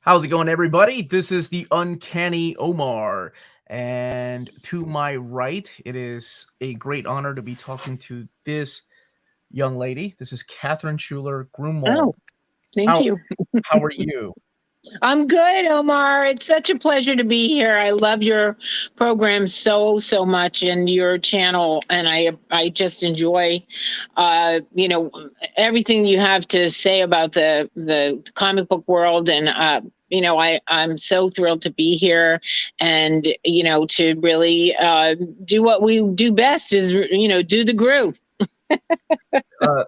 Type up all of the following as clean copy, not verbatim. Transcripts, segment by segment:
How's it going, everybody? This is the Uncanny Omar. And to my right, it is a great honor to be talking to this young lady. This is Catherine Schuller Gruenwald. Oh, thank How you. how are you? I'm good, Omar. It's such a pleasure to be here. I love your program so much and your channel, and I just enjoy, you know, everything you have to say about the comic book world. And I'm so thrilled to be here, and to really do what we do best is do the Gru. Uh,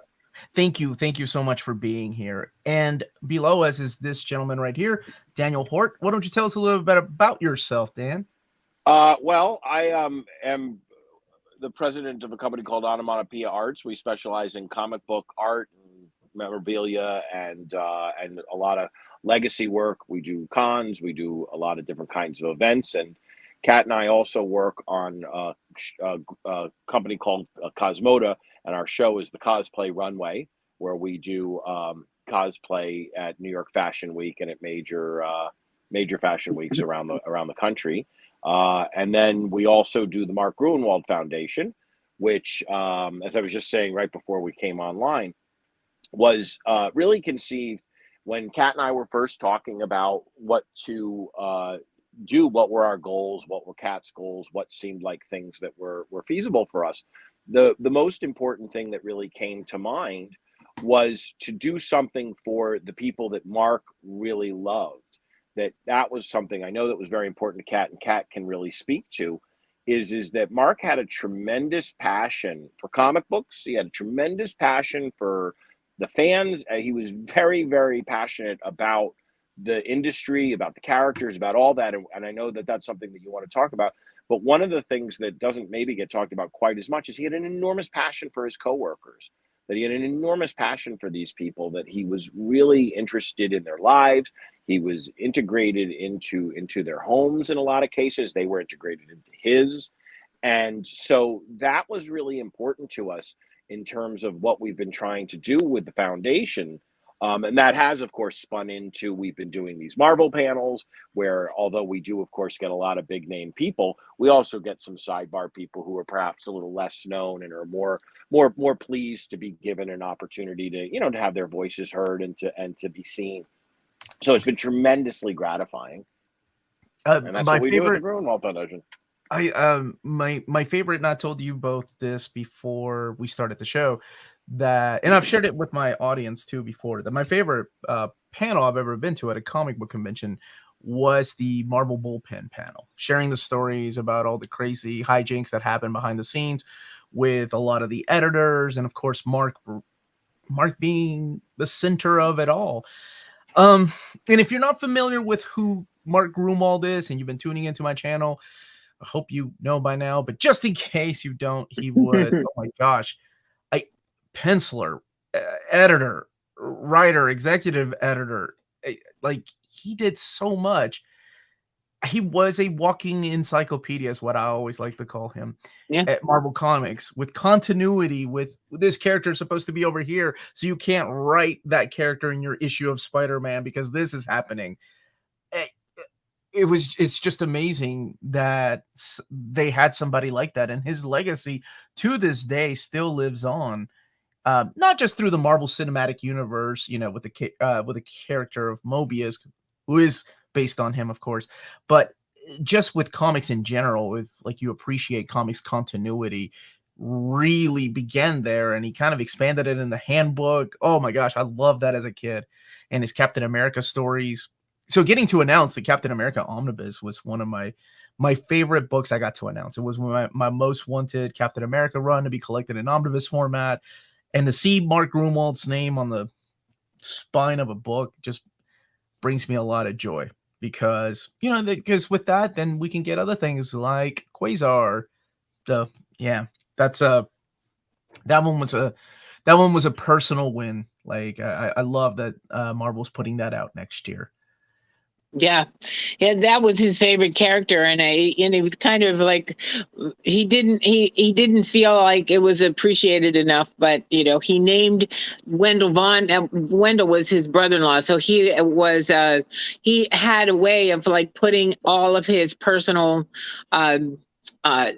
thank you so much for being here. And below us is this gentleman right here, Daniel Hort. Why don't you tell us a little bit about yourself, Dan? I am the president of a company called Onomatopoeia Arts. We specialize in comic book art and memorabilia and a lot of legacy work. We do cons. We do a lot of different kinds of events. And Kat and I also work on a company called Cosmoda, and our show is the Cosplay Runway, where we do cosplay at New York Fashion Week and at major fashion weeks around the country. And then we also do the Mark Gruenwald Foundation, which, as I was just saying right before we came online, was really conceived when Kat and I were first talking about what to do, what were our goals, what were Kat's goals, what seemed like things that were feasible for us. The most important thing that really came to mind was to do something for the people that Mark really loved. That was something I know that was very important to Kat, and Kat can really speak to, is that Mark had a tremendous passion for comic books. He had a tremendous passion for the fans. He was very passionate about the industry, about the characters, about all that. And I know that that's something that you want to talk about. But one of the things that doesn't maybe get talked about quite as much is he had an enormous passion for his coworkers, that he had an enormous passion for these people, that he was really interested in their lives. He was integrated into their homes in a lot of cases. They were integrated into his. And so that was really important to us in terms of what we've been trying to do with the foundation. And that has, of course, spun into we've been doing these Marvel panels where, although we do, of course, get a lot of big name people, we also get some sidebar people who are perhaps a little less known and are more pleased to be given an opportunity to to have their voices heard and to be seen. So it's been tremendously gratifying, and that's My what we do at the favorite Grunwald Foundation. my favorite, and I told you both this before we started the show, that, and I've shared it with my audience too before, that my favorite panel I've ever been to at a comic book convention was the Marvel Bullpen panel, sharing the stories about all the crazy hijinks that happen behind the scenes with a lot of the editors, and of course Mark being the center of it all. And if you're not familiar with who Mark Gruenwald is and you've been tuning into my channel, I hope you know by now, but just in case you don't, he was, oh my gosh, a penciler, editor, writer, executive editor. Like, he did so much. He was a walking encyclopedia, is what I always like to call him Yeah. at Marvel Comics, with continuity, with this character is supposed to be over here, so you can't write that character in your issue of Spider-Man because this is happening. Eh, it's just amazing that they had somebody like that, and his legacy to this day still lives on, not just through the Marvel Cinematic Universe, with with the character of Mobius, who is based on him, of course, but just with comics in general. With, like, you appreciate comics continuity really began there, and he kind of expanded it in the handbook. Oh my gosh, I love that as a kid, and his Captain America stories. So getting to announce the Captain America Omnibus was one of my favorite books I got to announce. It was my most wanted Captain America run to be collected in omnibus format, and to see Mark Gruenwald's name on the spine of a book just brings me a lot of joy, because because with that, then we can get other things like Quasar. So yeah, that's that one was a that one was a personal win. Like, I love that Marvel's putting that out next year. Yeah, yeah, that was his favorite character, and it was kind of like he didn't feel like it was appreciated enough, but he named Wendell Vaughn. Wendell was his brother-in-law, so he had a way of like putting all of his personal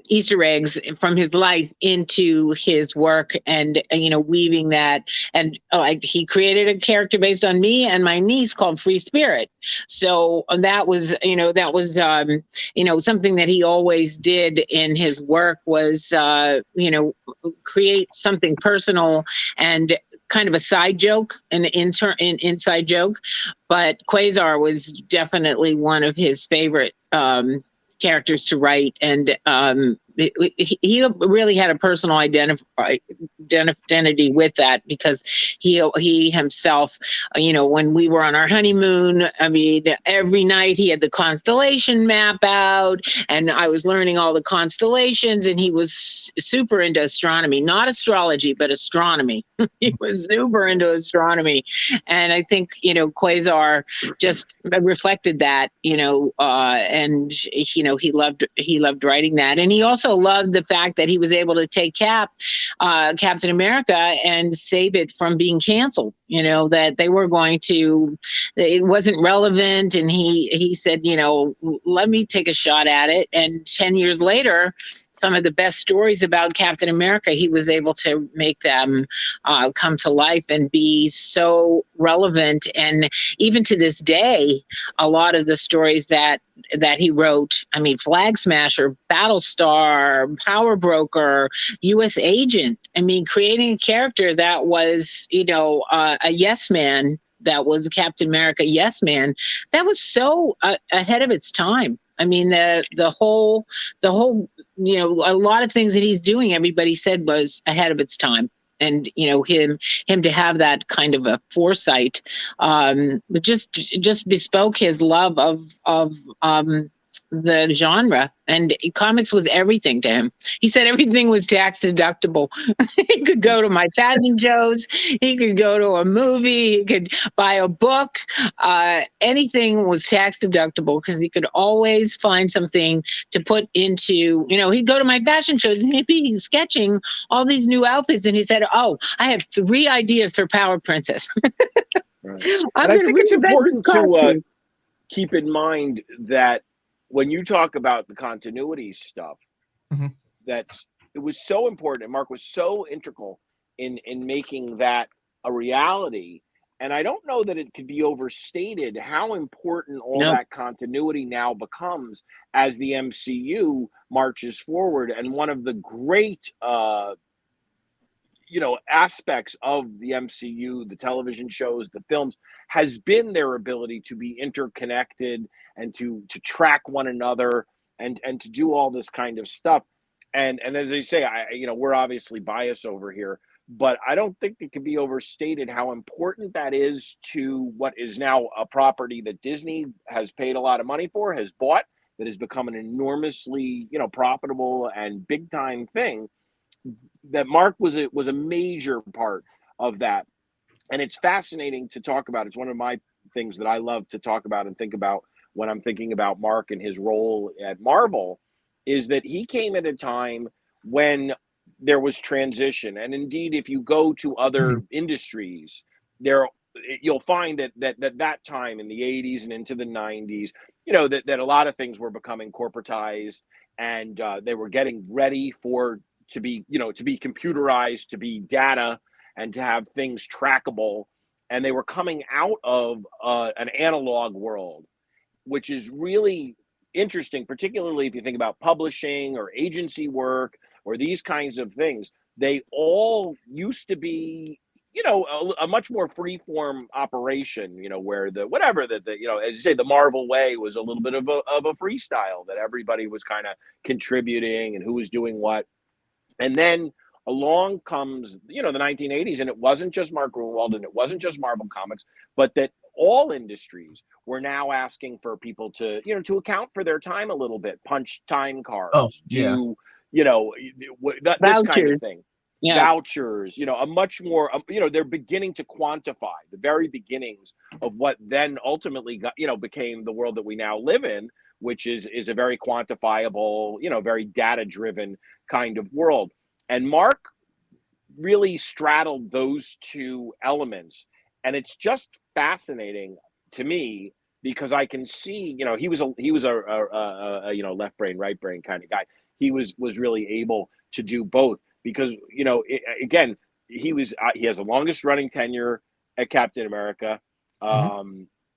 Easter eggs from his life into his work, and weaving that, and like he created a character based on me and my niece called Free Spirit. So that was, something that he always did in his work was, create something personal and kind of a side joke, an inside joke. But Quasar was definitely one of his favorite characters to write, and he really had a personal identity with that, because he himself, when we were on our honeymoon, I mean, every night he had the constellation map out, and I was learning all the constellations, and he was super into astronomy, not astrology, but astronomy. He was super into astronomy, and I think Quasar just reflected that, and he loved writing that, and he also loved the fact that he was able to take Captain America and save it from being canceled. That they were going to, it wasn't relevant, and he said, let me take a shot at it. And 10 years later, some of the best stories about Captain America, he was able to make them come to life and be so relevant. And even to this day, a lot of the stories that he wrote, I mean, Flag Smasher, Battlestar, Power Broker, U.S. Agent, I mean, creating a character that was, a yes man, that was Captain America yes man, that was so ahead of its time. I mean, the whole, a lot of things that he's doing, everybody said was ahead of its time. And him to have that kind of a foresight, just bespoke his love of the genre, and comics was everything to him. He said everything was tax deductible. He could go to my fashion shows, he could go to a movie, he could buy a book, anything was tax deductible, because he could always find something to put into, he'd go to my fashion shows and he'd be sketching all these new outfits, and he said, oh, I have 3 ideas for Power Princess. Right. And I think it's important to keep in mind that when you talk about the continuity stuff, that it was so important, and Mark was so integral in making that a reality. And I don't know that it could be overstated how important all that continuity now becomes as the MCU marches forward. And one of the great aspects of the MCU, the television shows, the films, has been their ability to be interconnected and to track one another and to do all this kind of stuff. And as I say, we're obviously biased over here, but I don't think it can be overstated how important that is to what is now a property that Disney has paid a lot of money for, has bought, that has become an enormously, profitable and big time thing. That Mark was a major part of that. And it's fascinating to talk about. It's one of my things that I love to talk about and think about when I'm thinking about Mark and his role at Marvel, is that he came at a time when there was transition. And indeed, if you go to other industries, you'll find that time in the 80s and into the 90s, that a lot of things were becoming corporatized, and they were getting ready to be computerized, to be data, and to have things trackable. And they were coming out of an analog world, which is really interesting, particularly if you think about publishing or agency work or these kinds of things. They all used to be, a much more free-form operation, where as you say, the Marvel way was a little bit of a freestyle, that everybody was kind of contributing and who was doing what. And then along comes, the 1980s, and it wasn't just Mark Gruenwald and it wasn't just Marvel Comics, but that all industries were now asking for people to, to account for their time a little bit, punch time cards, this kind of thing. vouchers, a much more, they're beginning to quantify the very beginnings of what then ultimately got, became the world that we now live in, which is a very quantifiable, very data-driven kind of world. And Mark really straddled those two elements. And it's just fascinating to me because I can see, he was a left brain, right brain kind of guy. He was really able to do both because, again, he has the longest running tenure at Captain America.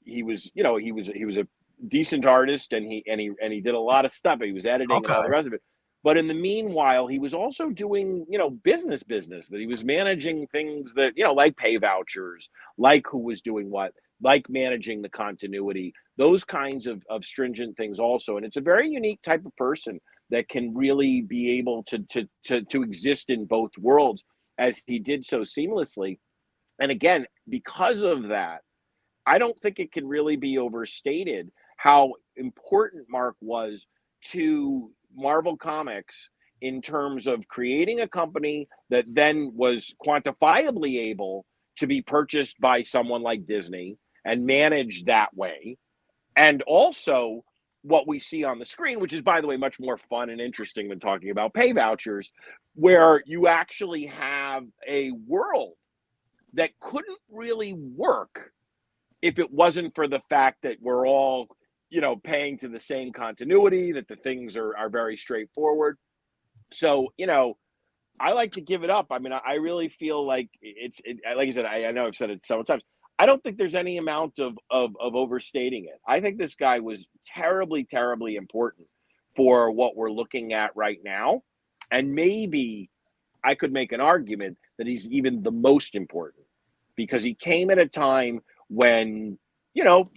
He was a decent artist and he did a lot of stuff. He was editing and all the rest of it. But in the meanwhile, he was also doing, business that he was managing things that, like pay vouchers, like who was doing what, like managing the continuity, those kinds of stringent things also. And it's a very unique type of person that can really be able to exist in both worlds as he did so seamlessly. And again, because of that, I don't think it can really be overstated how important Mark was to Marvel Comics in terms of creating a company that then was quantifiably able to be purchased by someone like Disney and managed that way. And also what we see on the screen, which is, by the way, much more fun and interesting than talking about pay vouchers, where you actually have a world that couldn't really work if it wasn't for the fact that we're all, paying to the same continuity, that the things are very straightforward. So, I like to give it up. I mean, I really feel like like I said, I know I've said it several times. I don't think there's any amount of overstating it. I think this guy was terribly, terribly important for what we're looking at right now. And maybe I could make an argument that he's even the most important because he came at a time when,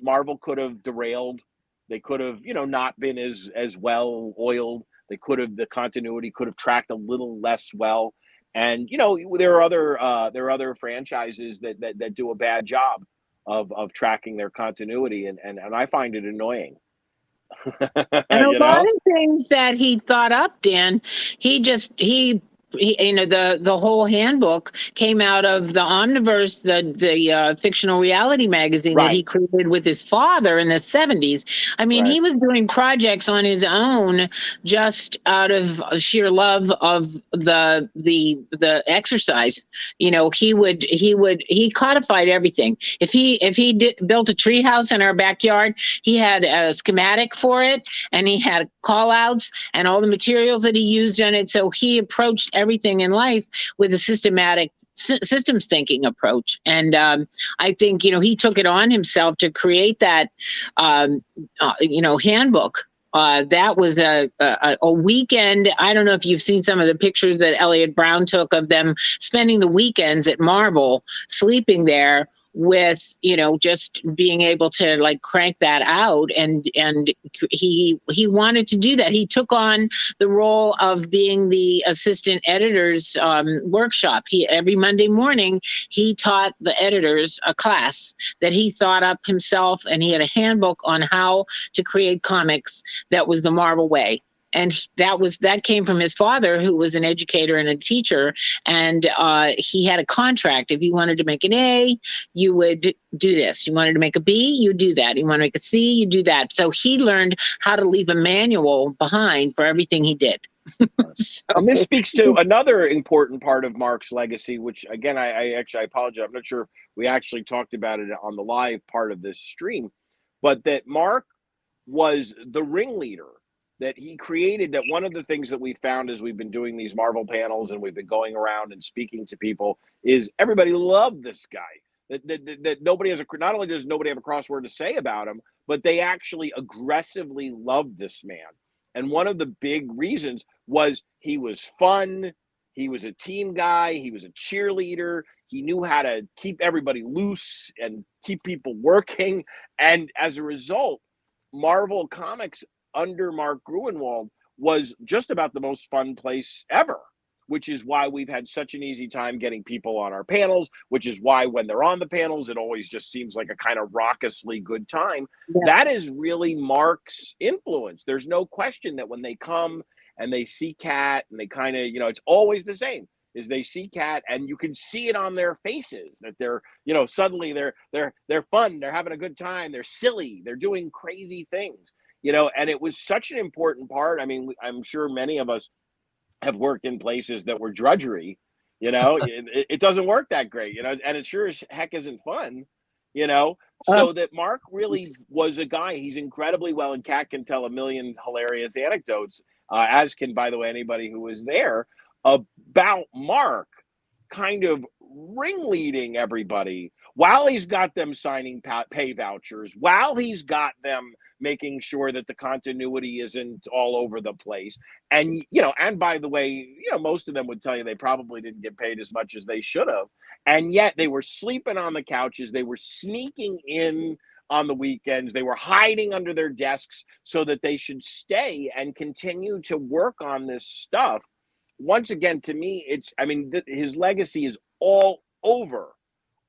Marvel could have derailed. They could have, not been as well oiled. The continuity could have tracked a little less well. And, there are other franchises that do a bad job of tracking their continuity. And I find it annoying. And a lot of things that he thought up, Dan, he the whole handbook came out of the Omniverse, the fictional reality magazine that he created with his father in the 70s. I mean, he was doing projects on his own just out of sheer love of the exercise. He codified everything. If he built a treehouse in our backyard, he had a schematic for it, and he had call outs and all the materials that he used on it. So he approached everything in life with a systematic systems thinking approach. And I think, he took it on himself to create that, handbook. That was a weekend. I don't know if you've seen some of the pictures that Elliot Brown took of them spending the weekends at Marvel, sleeping there with, just being able to like crank that out. And he wanted to do that. He took on the role of being the assistant editor's workshop. Every Monday morning, he taught the editors a class that he thought up himself, and he had a handbook on how to create comics that was the Marvel way. And that came from his father, who was an educator and a teacher. And he had a contract. If you wanted to make an A, you would do this. You wanted to make a B, you do that. You want to make a C, you do that. So he learned how to leave a manual behind for everything he did. And this speaks to another important part of Mark's legacy, which, again, I apologize. I'm not sure if we actually talked about it on the live part of this stream, but that Mark was the ringleader. That he created, that one of the things that we found as we've been doing these Marvel panels and we've been going around and speaking to people is everybody loved this guy. That nobody has not only does nobody have a crossword to say about him, but they actually aggressively loved this man. And one of the big reasons was he was fun. He was a team guy. He was a cheerleader. He knew how to keep everybody loose and keep people working. And as a result, Marvel Comics under Mark Gruenwald was just about the most fun place ever, which is why we've had such an easy time getting people on our panels, which is why when they're on the panels, it always just seems like a kind of raucously good time. Yeah. That is really Mark's influence. There's no question that when they come and they see Cat and they kind of, it's always the same. is they see Cat, and you can see it on their faces that they're, you know, suddenly they're fun, they're having a good time, they're silly, they're doing crazy things, you know. And it was such an important part. I mean, I'm sure many of us have worked in places that were drudgery, you know. It doesn't work that great, you know, and it sure as heck isn't fun, you know. So that Mark really was a guy. He's incredibly well, and Kat can tell a million hilarious anecdotes, as can, by the way, anybody who was there, about Mark kind of ringleading everybody while he's got them signing pay vouchers, while he's got them making sure that the continuity isn't all over the place. And, you know, and by the way, you know, most of them would tell you they probably didn't get paid as much as they should have. And yet they were sleeping on the couches. They were sneaking in on the weekends. They were hiding under their desks so that they should stay and continue to work on this stuff. Once again, to me, it's, I mean, his legacy is all over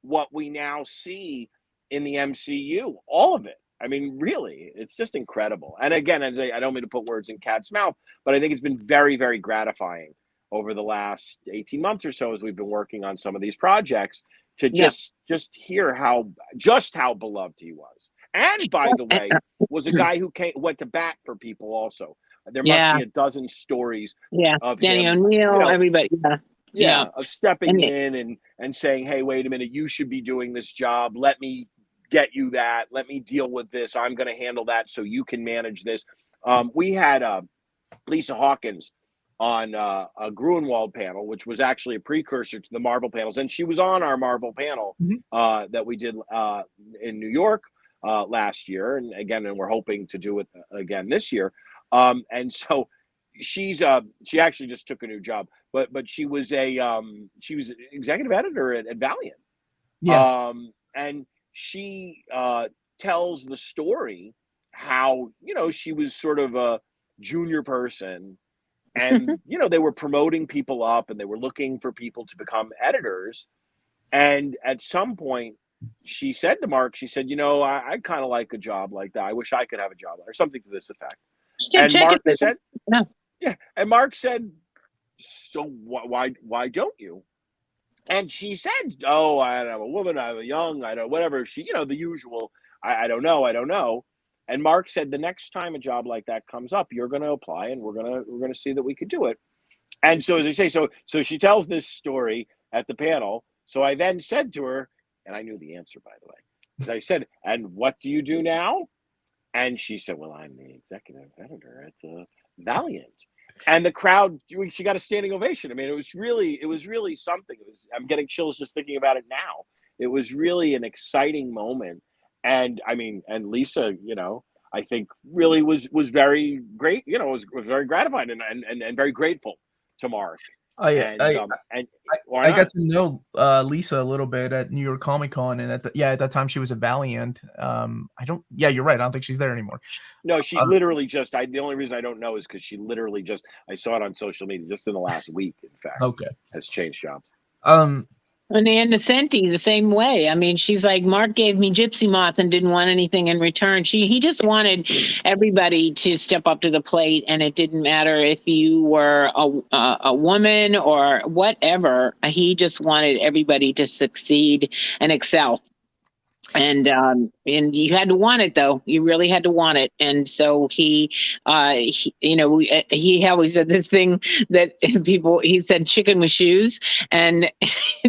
what we now see in the MCU, all of it. I mean, really, it's just incredible. And again, I don't mean to put words in Kat's mouth, but I think it's been very, very gratifying over the last 18 months or so as we've been working on some of these projects to just hear how beloved he was. And by the way, was a guy who went to bat for people also. There must be a dozen stories of Danny him, O'Neill, you know, everybody. of stepping in and saying, hey, wait a minute, you should be doing this job. Let me get you that. Let me deal with this. I'm going to handle that so you can manage this. We had Lisa Hawkins on a Gruenwald panel, which was actually a precursor to the Marvel panels. And she was on our Marvel panel that we did in New York last year. And again, and we're hoping to do it again this year. And so she actually just took a new job, but she was executive editor at Valiant. Yeah. And she tells the story how, you know, she was sort of a junior person and, you know, they were promoting people up and they were looking for people to become editors. And at some point she said to Mark, she said, you know, I kind of like a job like that. I wish I could have a job or something to this effect. And Mark said, and Mark said, so why don't you? And she said, oh, I'm a woman, I'm a young, I don't, whatever. She, you know, the usual, I don't know. And Mark said, the next time a job like that comes up, you're going to apply and we're going to see that we could do it. And so, as I say, so she tells this story at the panel. So I then said to her, and I knew the answer, by the way, I said, and what do you do now? And she said, well, I'm the executive editor at Valiant. And the crowd, she got a standing ovation. I mean, it was really something. I'm getting chills just thinking about it now. It was really an exciting moment. And I mean, and Lisa, you know, I think really was very great, you know, was very gratified and very grateful to Mark. I got to know Lisa a little bit at New York Comic Con, and at that time she was a Valiant. You're right. I don't think she's there anymore. No, she literally just. The only reason I don't know is because she literally just. I saw it on social media just in the last week. In fact, has changed jobs. And Anna Senti the same way. I mean, she's like, Mark gave me Gypsy Moth and didn't want anything in return. He just wanted everybody to step up to the plate, and it didn't matter if you were a woman or whatever. He just wanted everybody to succeed and excel. And you had to want it, though. You really had to want it. And so he always said this thing that he said chicken with shoes, and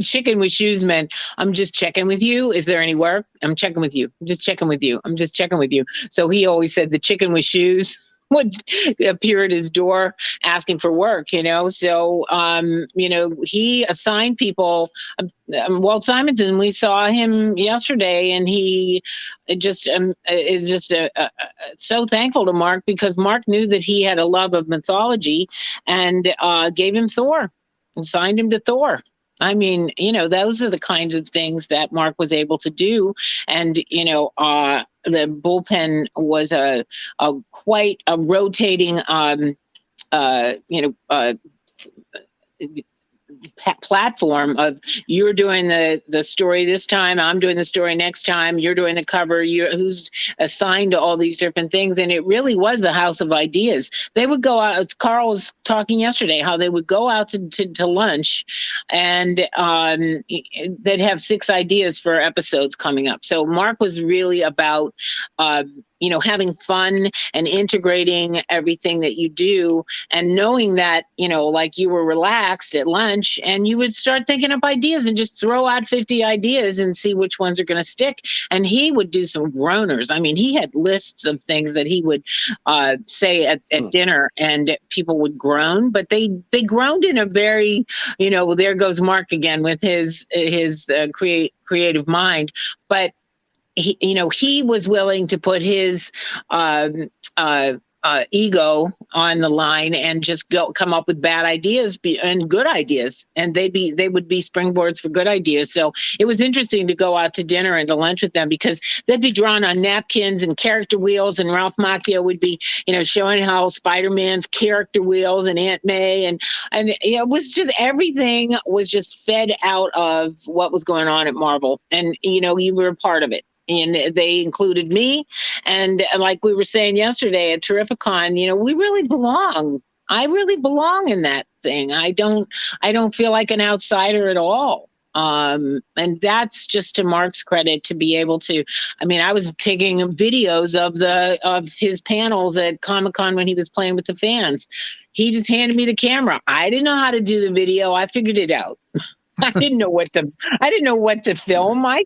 chicken with shoes meant, I'm just checking with you. Is there any work? I'm checking with you. I'm just checking with you. I'm just checking with you. So he always said the chicken with shoes would appear at his door asking for work, you know. So, he assigned people. Walt Simonson, we saw him yesterday, and he just is just so thankful to Mark, because Mark knew that he had a love of mythology and gave him Thor and signed him to Thor. I mean, you know, those are the kinds of things that Mark was able to do. And, you know, the Bullpen was a quite a rotating, platform of you're doing the story this time, I'm doing the story next time, you're doing the cover, who's assigned to all these different things. And it really was the house of ideas. They would go out, Carl was talking yesterday, how they would go out to lunch, and they'd have 6 ideas for episodes coming up. So Mark was really about having fun and integrating everything that you do, and knowing that, like you were relaxed at lunch and you would start thinking up ideas and just throw out 50 ideas and see which ones are going to stick. And he would do some groaners. I mean, he had lists of things that he would say at dinner, and people would groan, but they groaned in a very, there goes Mark again with his creative mind. But he was willing to put his ego on the line and just come up with bad ideas and good ideas, and they would be springboards for good ideas. So it was interesting to go out to dinner and to lunch with them, because they'd be drawn on napkins and character wheels, and Ralph Macchio would be showing how Spider-Man's character wheels and Aunt May and it was just, everything was just fed out of what was going on at Marvel, and you were a part of it. And they included me. And like we were saying yesterday at Terrificon, we really belong. I really belong in that thing. I don't feel like an outsider at all. And that's just to Mark's credit to be able to. I mean, I was taking videos of his panels at Comic-Con when he was playing with the fans. He just handed me the camera. I didn't know how to do the video. I figured it out. I didn't know what to film. I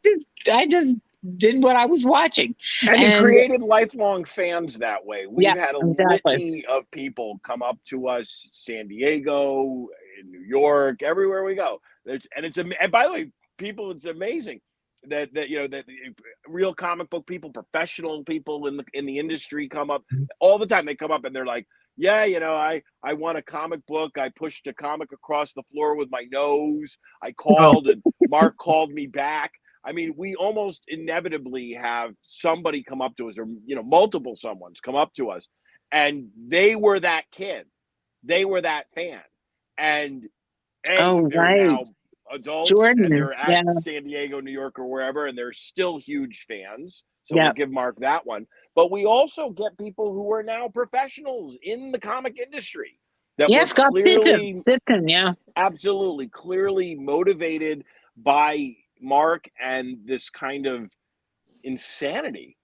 just did what I was watching. And you created lifelong fans that way. We've had a exactly. litany of people come up to us, San Diego, in New York, everywhere we go. And by the way, people, it's amazing that real comic book people, professional people in the industry come up all the time. They come up and they're like, yeah, I want a comic book. I pushed a comic across the floor with my nose. I called and Mark called me back. I mean, we almost inevitably have somebody come up to us, or multiple someone's come up to us, and they were that kid, they were that fan, and they're now adults, Jordan, and they're at San Diego, New York, or wherever, and they're still huge fans. So we'll give Mark that one. But we also get people who are now professionals in the comic industry that were Scott clearly, Sitton, absolutely, clearly motivated by Mark and this kind of insanity.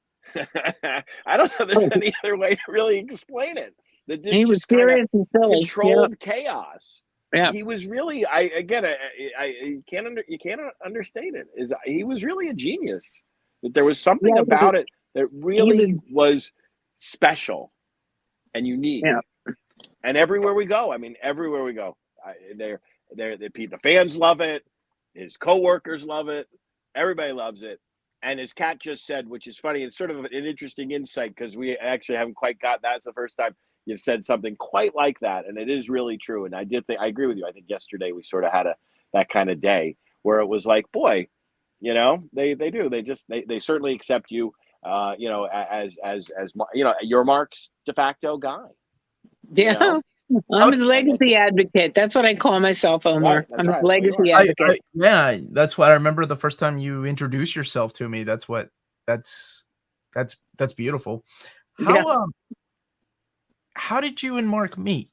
I don't know if there's any other way to really explain it. That this he was serious and silly, controlled chaos. Yeah, He was really. You can't understate it. He was really a genius. That there was something about it that really was special and unique. Yeah. And everywhere we go, the fans love it. His co-workers love it. Everybody loves it. And as Kat just said, which is funny, it's sort of an interesting insight, because we actually haven't quite got that. It's the first time you've said something quite like that. And it is really true. And I agree with you. I think yesterday we sort of had that kind of day where it was like, boy, they do. They certainly accept you, as you're Mark's de facto guy. Yeah. I'm his legacy advocate. That's what I call myself, Omar. I'm a legacy advocate. That's what I remember the first time you introduced yourself to me. That's beautiful. How did you and Mark meet?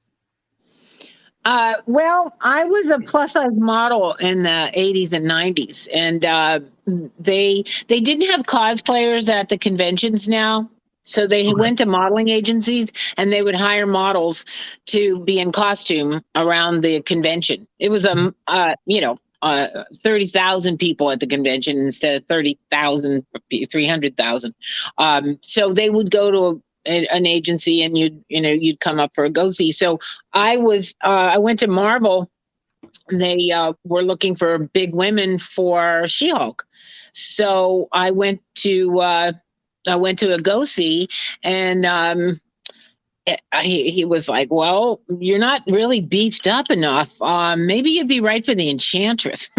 Well, I was a plus size model in the 80s and 90s, and they didn't have cosplayers at the conventions now. So they went to modeling agencies, and they would hire models to be in costume around the convention. It was 30,000 people at the convention instead of 30,000, 300,000. So they would go to an agency, and you'd come up for a go-see. So I went to Marvel. They were looking for big women for She-Hulk. So I went to a go-see, and he was like, well, you're not really beefed up enough. Maybe you'd be right for the Enchantress.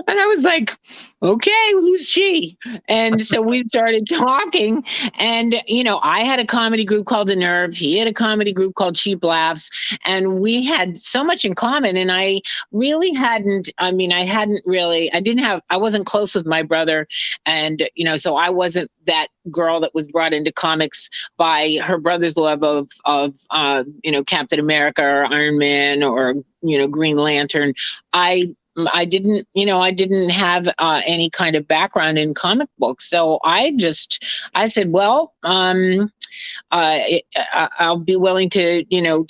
And I was like, okay, who's she? And so we started talking. And, I had a comedy group called The Nerve. He had a comedy group called Cheap Laughs. And we had so much in common. And I really hadn't, I wasn't close with my brother. And, so I wasn't that girl that was brought into comics by her brother's love of Captain America or Iron Man or, Green Lantern. I didn't have any kind of background in comic books. So I said, well, I'll be willing to, to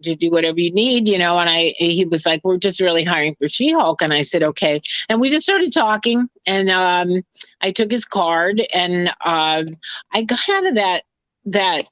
do whatever you need, and he was like, we're just really hiring for She-Hulk. And I said, okay. And we just started talking, and I took his card, and I got out of that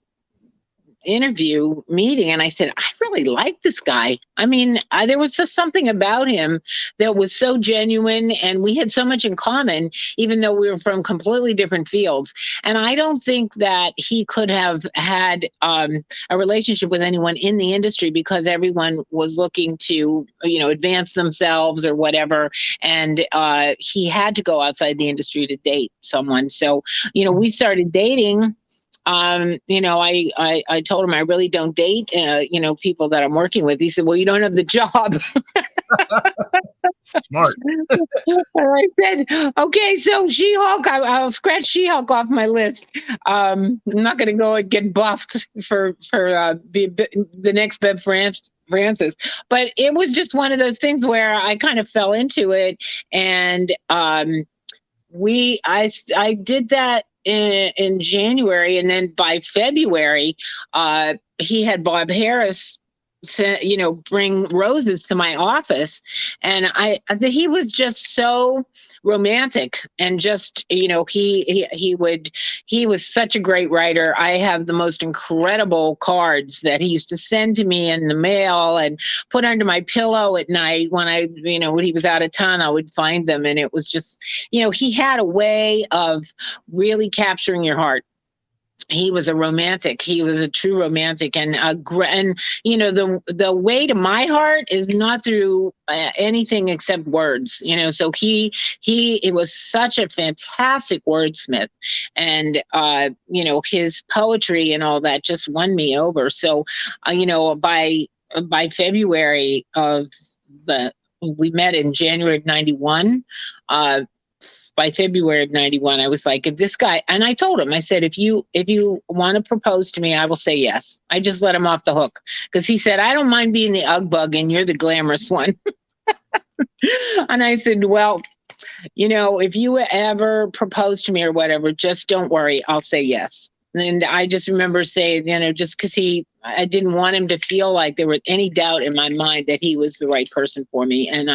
interview meeting, and I said, I really like this guy. I mean, there was just something about him that was so genuine, and we had so much in common, even though we were from completely different fields. And I don't think that he could have had a relationship with anyone in the industry, because everyone was looking to, advance themselves or whatever. And he had to go outside the industry to date someone. So, we started dating. I told him I really don't date, people that I'm working with. He said, well, you don't have the job. Smart. And I said, okay, so She-Hulk, I'll scratch She-Hulk off my list. I'm not going to go and get buffed for the next Bev Francis. But it was just one of those things where I kind of fell into it. And I did that in January, and then by February, he had Bob Harris bring roses to my office, and he was just so romantic, and just he was such a great writer. I have the most incredible cards that he used to send to me in the mail and put under my pillow at night when when he was out of town. I would find them, and it was just he had a way of really capturing your heart. He was a romantic. He was a true romantic, and the way to my heart is not through anything except words. So he was such a fantastic wordsmith, and his poetry and all that just won me over. So by February we met in January of '91. By February of '91, I was like, if this guy, and I told him, I said, if you want to propose to me, I will say yes. I just let him off the hook, because he said, I don't mind being the Ugg bug and you're the glamorous one. And I said, well, if you ever propose to me or whatever, just don't worry, I'll say yes. And I just remember saying, just because I didn't want him to feel like there was any doubt in my mind that he was the right person for me. And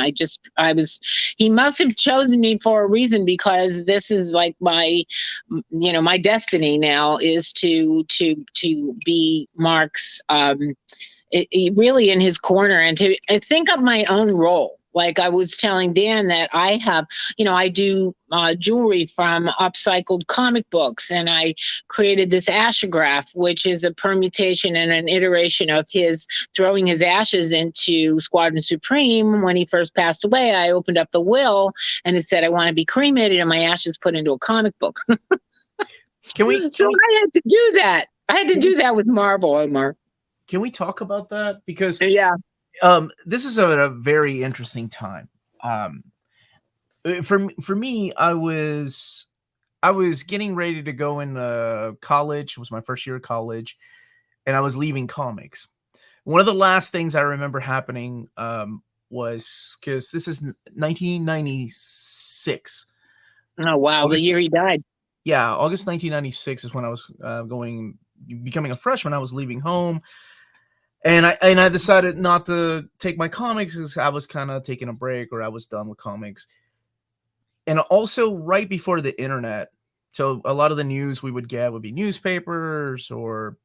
he must have chosen me for a reason, because this is like my destiny now is to be Mark's, really in his corner, and to think of my own role. Like I was telling Dan that I have, I do jewelry from upcycled comic books, and I created this ashograph, which is a permutation and an iteration of his throwing his ashes into Squadron Supreme. When he first passed away, I opened up the will, and it said, I want to be cremated and my ashes put into a comic book. I had to do that. I had to do that with Marvel, Omar. Can we talk about that? Because this is a very interesting time. For me, I was getting ready to go into college. It was my first year of college, and I was leaving comics. One of the last things I remember happening was, because this is 1996. Oh wow, the year he died. Yeah, August 1996 is when I was becoming a freshman. I was leaving home. And I decided not to take my comics, because I was kind of taking a break, or I was done with comics. And also right before the internet, so a lot of the news we would get would be newspapers or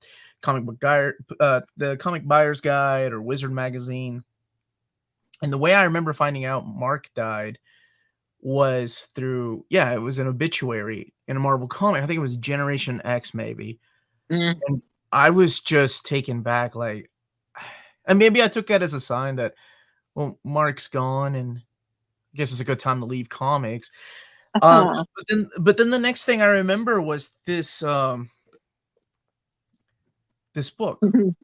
comic book guide, the Comic Buyer's Guide or Wizard magazine. And the way I remember finding out Mark died was through, it was an obituary in a Marvel comic. I think it was Generation X maybe. Mm-hmm. And I was just taken back, like, and maybe I took that as a sign that, well, Mark's gone, and I guess it's a good time to leave comics. Uh-huh. But then the next thing I remember was this book. Mhm.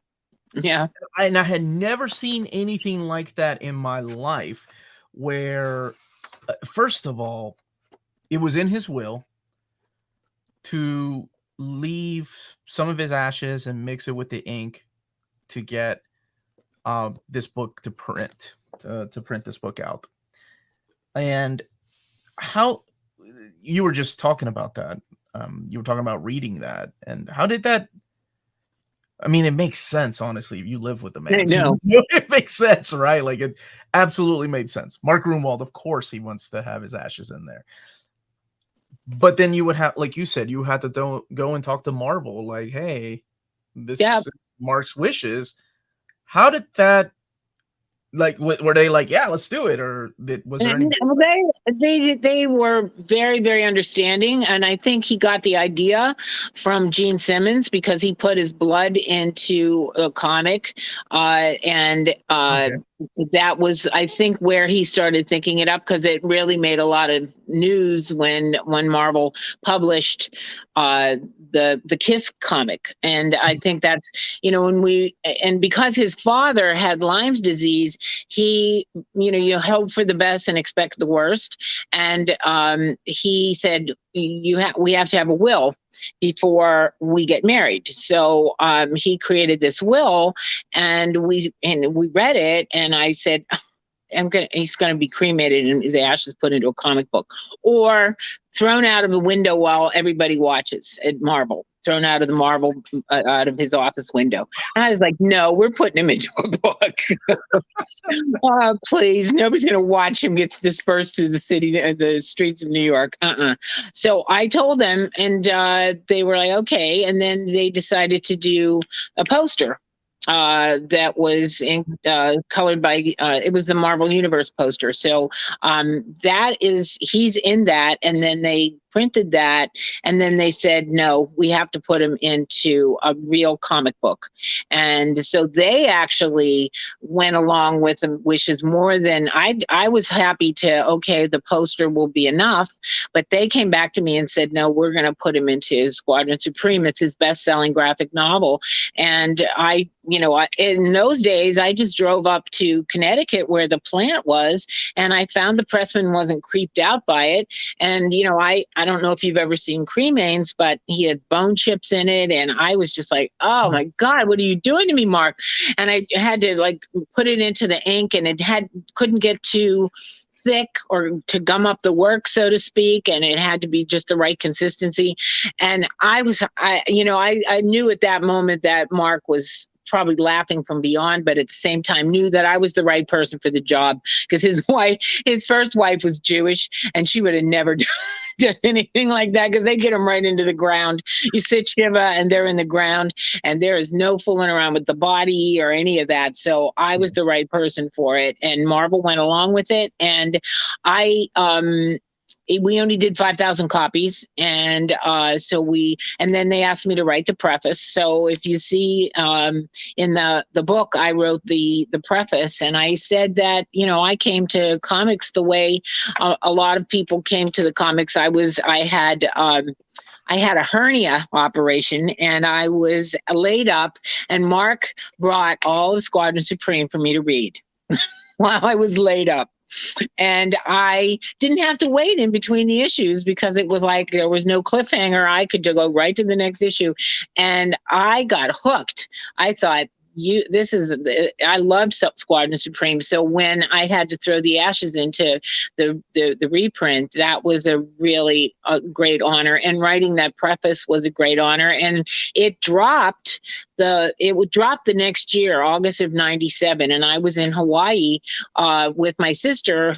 Yeah. And I had never seen anything like that in my life, where first of all, it was in his will to leave some of his ashes and mix it with the ink to get this book to print, to print this book out. And how you were just talking about that. You were talking about reading that, and how did that? I mean, it makes sense, honestly. If you live with the I man, so know. it makes sense, right? Like it absolutely made sense. Mark Gruenwald, of course, he wants to have his ashes in there. But then you would have, like you said, you had to go and talk to Marvel, like, hey, this Yeah. is Mark's wishes. How did that? Like, were they like, yeah, let's do it, or was there any? Well, they were very, very understanding, and I think he got the idea from Gene Simmons because he put his blood into a comic, and Okay. that was, I think, where he started thinking it up, because it really made a lot of news when Marvel published the Kiss comic, and I think that's, and because his father had Lyme's disease, he, you hope for the best and expect the worst, and he said we have to have a will before we get married. So he created this will, and we read it, and I said, he's gonna be cremated and the ashes put into a comic book, or thrown out of the window while everybody watches at Marvel. Thrown out of the Marvel, out of his office window. And I was like, no, we're putting him into a book. Please, nobody's gonna watch him get dispersed through the streets of New York. So I told them, and they were like, okay. And then they decided to do a poster that was colored by, it was the Marvel Universe poster. So he's in that, and then they printed that, and then they said, no, we have to put him into a real comic book. And so they actually went along with the wishes more than I was happy to, okay, the poster will be enough, but they came back to me and said, no, we're going to put him into Squadron Supreme. It's his best-selling graphic novel. And in those days, I just drove up to Connecticut where the plant was, and I found the pressman wasn't creeped out by it. And, I don't know if you've ever seen cremains, but he had bone chips in it. And I was just like, oh my God, what are you doing to me, Mark? And I had to put it into the ink, and it couldn't get too thick or to gum up the work, so to speak, and it had to be just the right consistency. And I knew at that moment that Mark was probably laughing from beyond, but at the same time knew that I was the right person for the job, because his first wife was Jewish, and she would have never done anything like that, because they get them right into the ground. You sit Shiva and they're in the ground, and there is no fooling around with the body or any of that. So I was the right person for it, and Marvel went along with it. And we only did 5,000 copies. And and then they asked me to write the preface. So if you see in the book, I wrote the preface, and I said that, I came to comics the way a lot of people came to the comics. I had a hernia operation, and I was laid up, and Mark brought all of Squadron Supreme for me to read while I was laid up. And I didn't have to wait in between the issues, because it was like there was no cliffhanger. I could go right to the next issue, and I got hooked. I thought, I loved Squadron Supreme. So when I had to throw the ashes into the reprint, that was a really great honor. And writing that preface was a great honor. And it dropped would drop the next year, August of '97. And I was in Hawaii with my sister,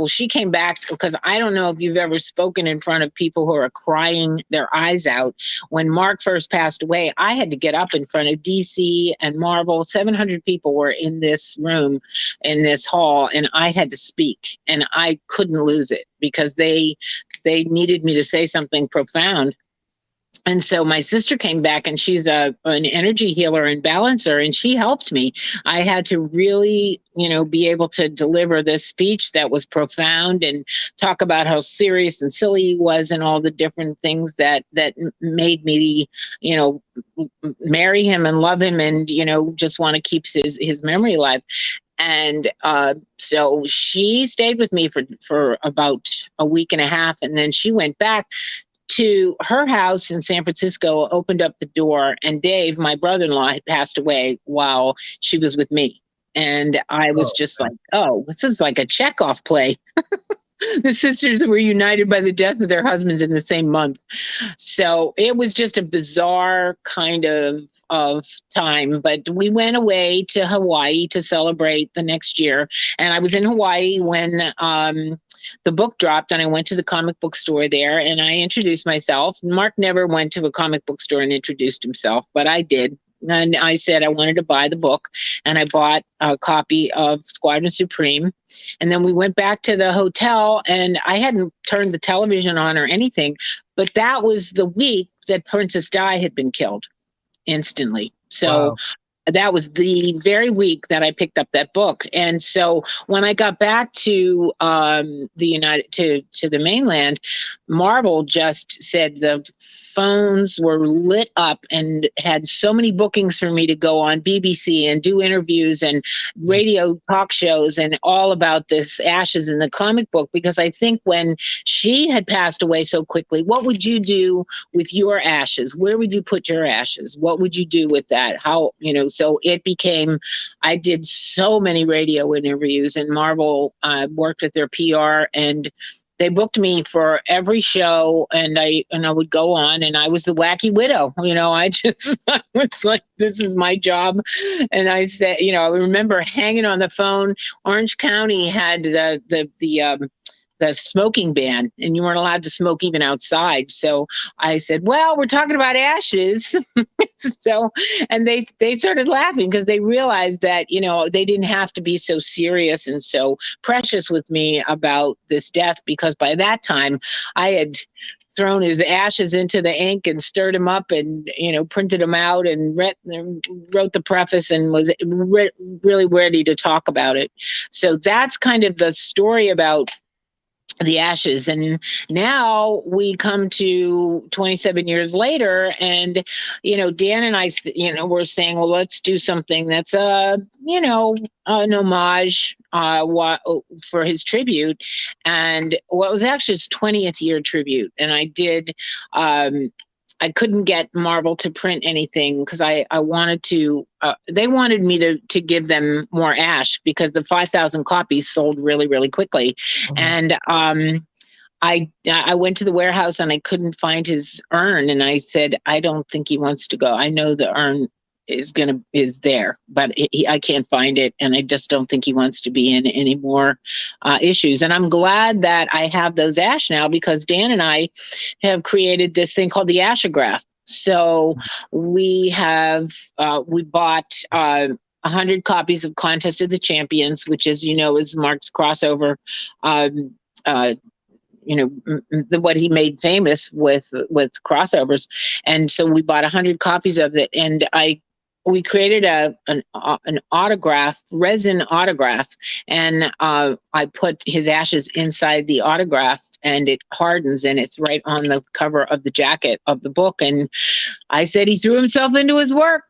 she came back, because I don't know if you've ever spoken in front of people who are crying their eyes out. When Mark first passed away, I had to get up in front of DC and Marvel. 700 people were in this room, in this hall, and I had to speak, and I couldn't lose it, because they needed me to say something profound. And so my sister came back, and she's an energy healer and balancer, and she helped me. I had to really, be able to deliver this speech that was profound and talk about how serious and silly he was and all the different things that made me, marry him and love him and, just want to keep his memory alive. And so she stayed with me for about a week and a half, and then she went back to her house in San Francisco, opened up the door, and Dave, my brother-in-law, had passed away while she was with me. And I was just like, oh, this is like a Chekhov play. The sisters were united by the death of their husbands in the same month. So it was just a bizarre kind of time. But we went away to Hawaii to celebrate the next year. And I was in Hawaii when the book dropped, and I went to the comic book store there, and I introduced myself. Mark never went to a comic book store and introduced himself, but I did. And I said I wanted to buy the book, and I bought a copy of Squadron Supreme. And then we went back to the hotel, and I hadn't turned the television on or anything, but that was the week that Princess Di had been killed instantly. So wow. That was the very week that I picked up that book. And so when I got back to the mainland, Marvel just said the phones were lit up and had so many bookings for me to go on BBC and do interviews and radio talk shows and all about this ashes in the comic book. Because I think when she had passed away so quickly, what would you do with your ashes? Where would you put your ashes? What would you do with that? How, so it became, I did so many radio interviews, and Marvel worked with their PR, and they booked me for every show, and I would go on, and I was the wacky widow. I was like, this is my job. And I said, I remember hanging on the phone. Orange County had the smoking ban, and you weren't allowed to smoke even outside. So I said, well, we're talking about ashes. And they started laughing because they realized that, they didn't have to be so serious and so precious with me about this death, because by that time I had thrown his ashes into the ink and stirred him up and, printed them out and wrote the preface and was really ready to talk about it. So that's kind of the story about the ashes. And now we come to 27 years later, and Dan and I we're saying, well, let's do something that's an homage for his tribute. And what was actually his 20th year tribute. And I did I couldn't get Marvel to print anything because I wanted to, they wanted me to give them more ash because the 5,000 copies sold really, really quickly. Mm-hmm. And I went to the warehouse and I couldn't find his urn. And I said, I don't think he wants to go. I know the urn is there, but I can't find it. And I just don't think he wants to be in any more issues. And I'm glad that I have those ash now, because Dan and I have created this thing called the Ashograph. So we bought 100 copies of Contest of the Champions, which is Mark's crossover, what he made famous with crossovers. And so we bought 100 copies of it, and we created an autograph, resin autograph, and I put his ashes inside the autograph, and it hardens, and it's right on the cover of the jacket of the book. And I said he threw himself into his work.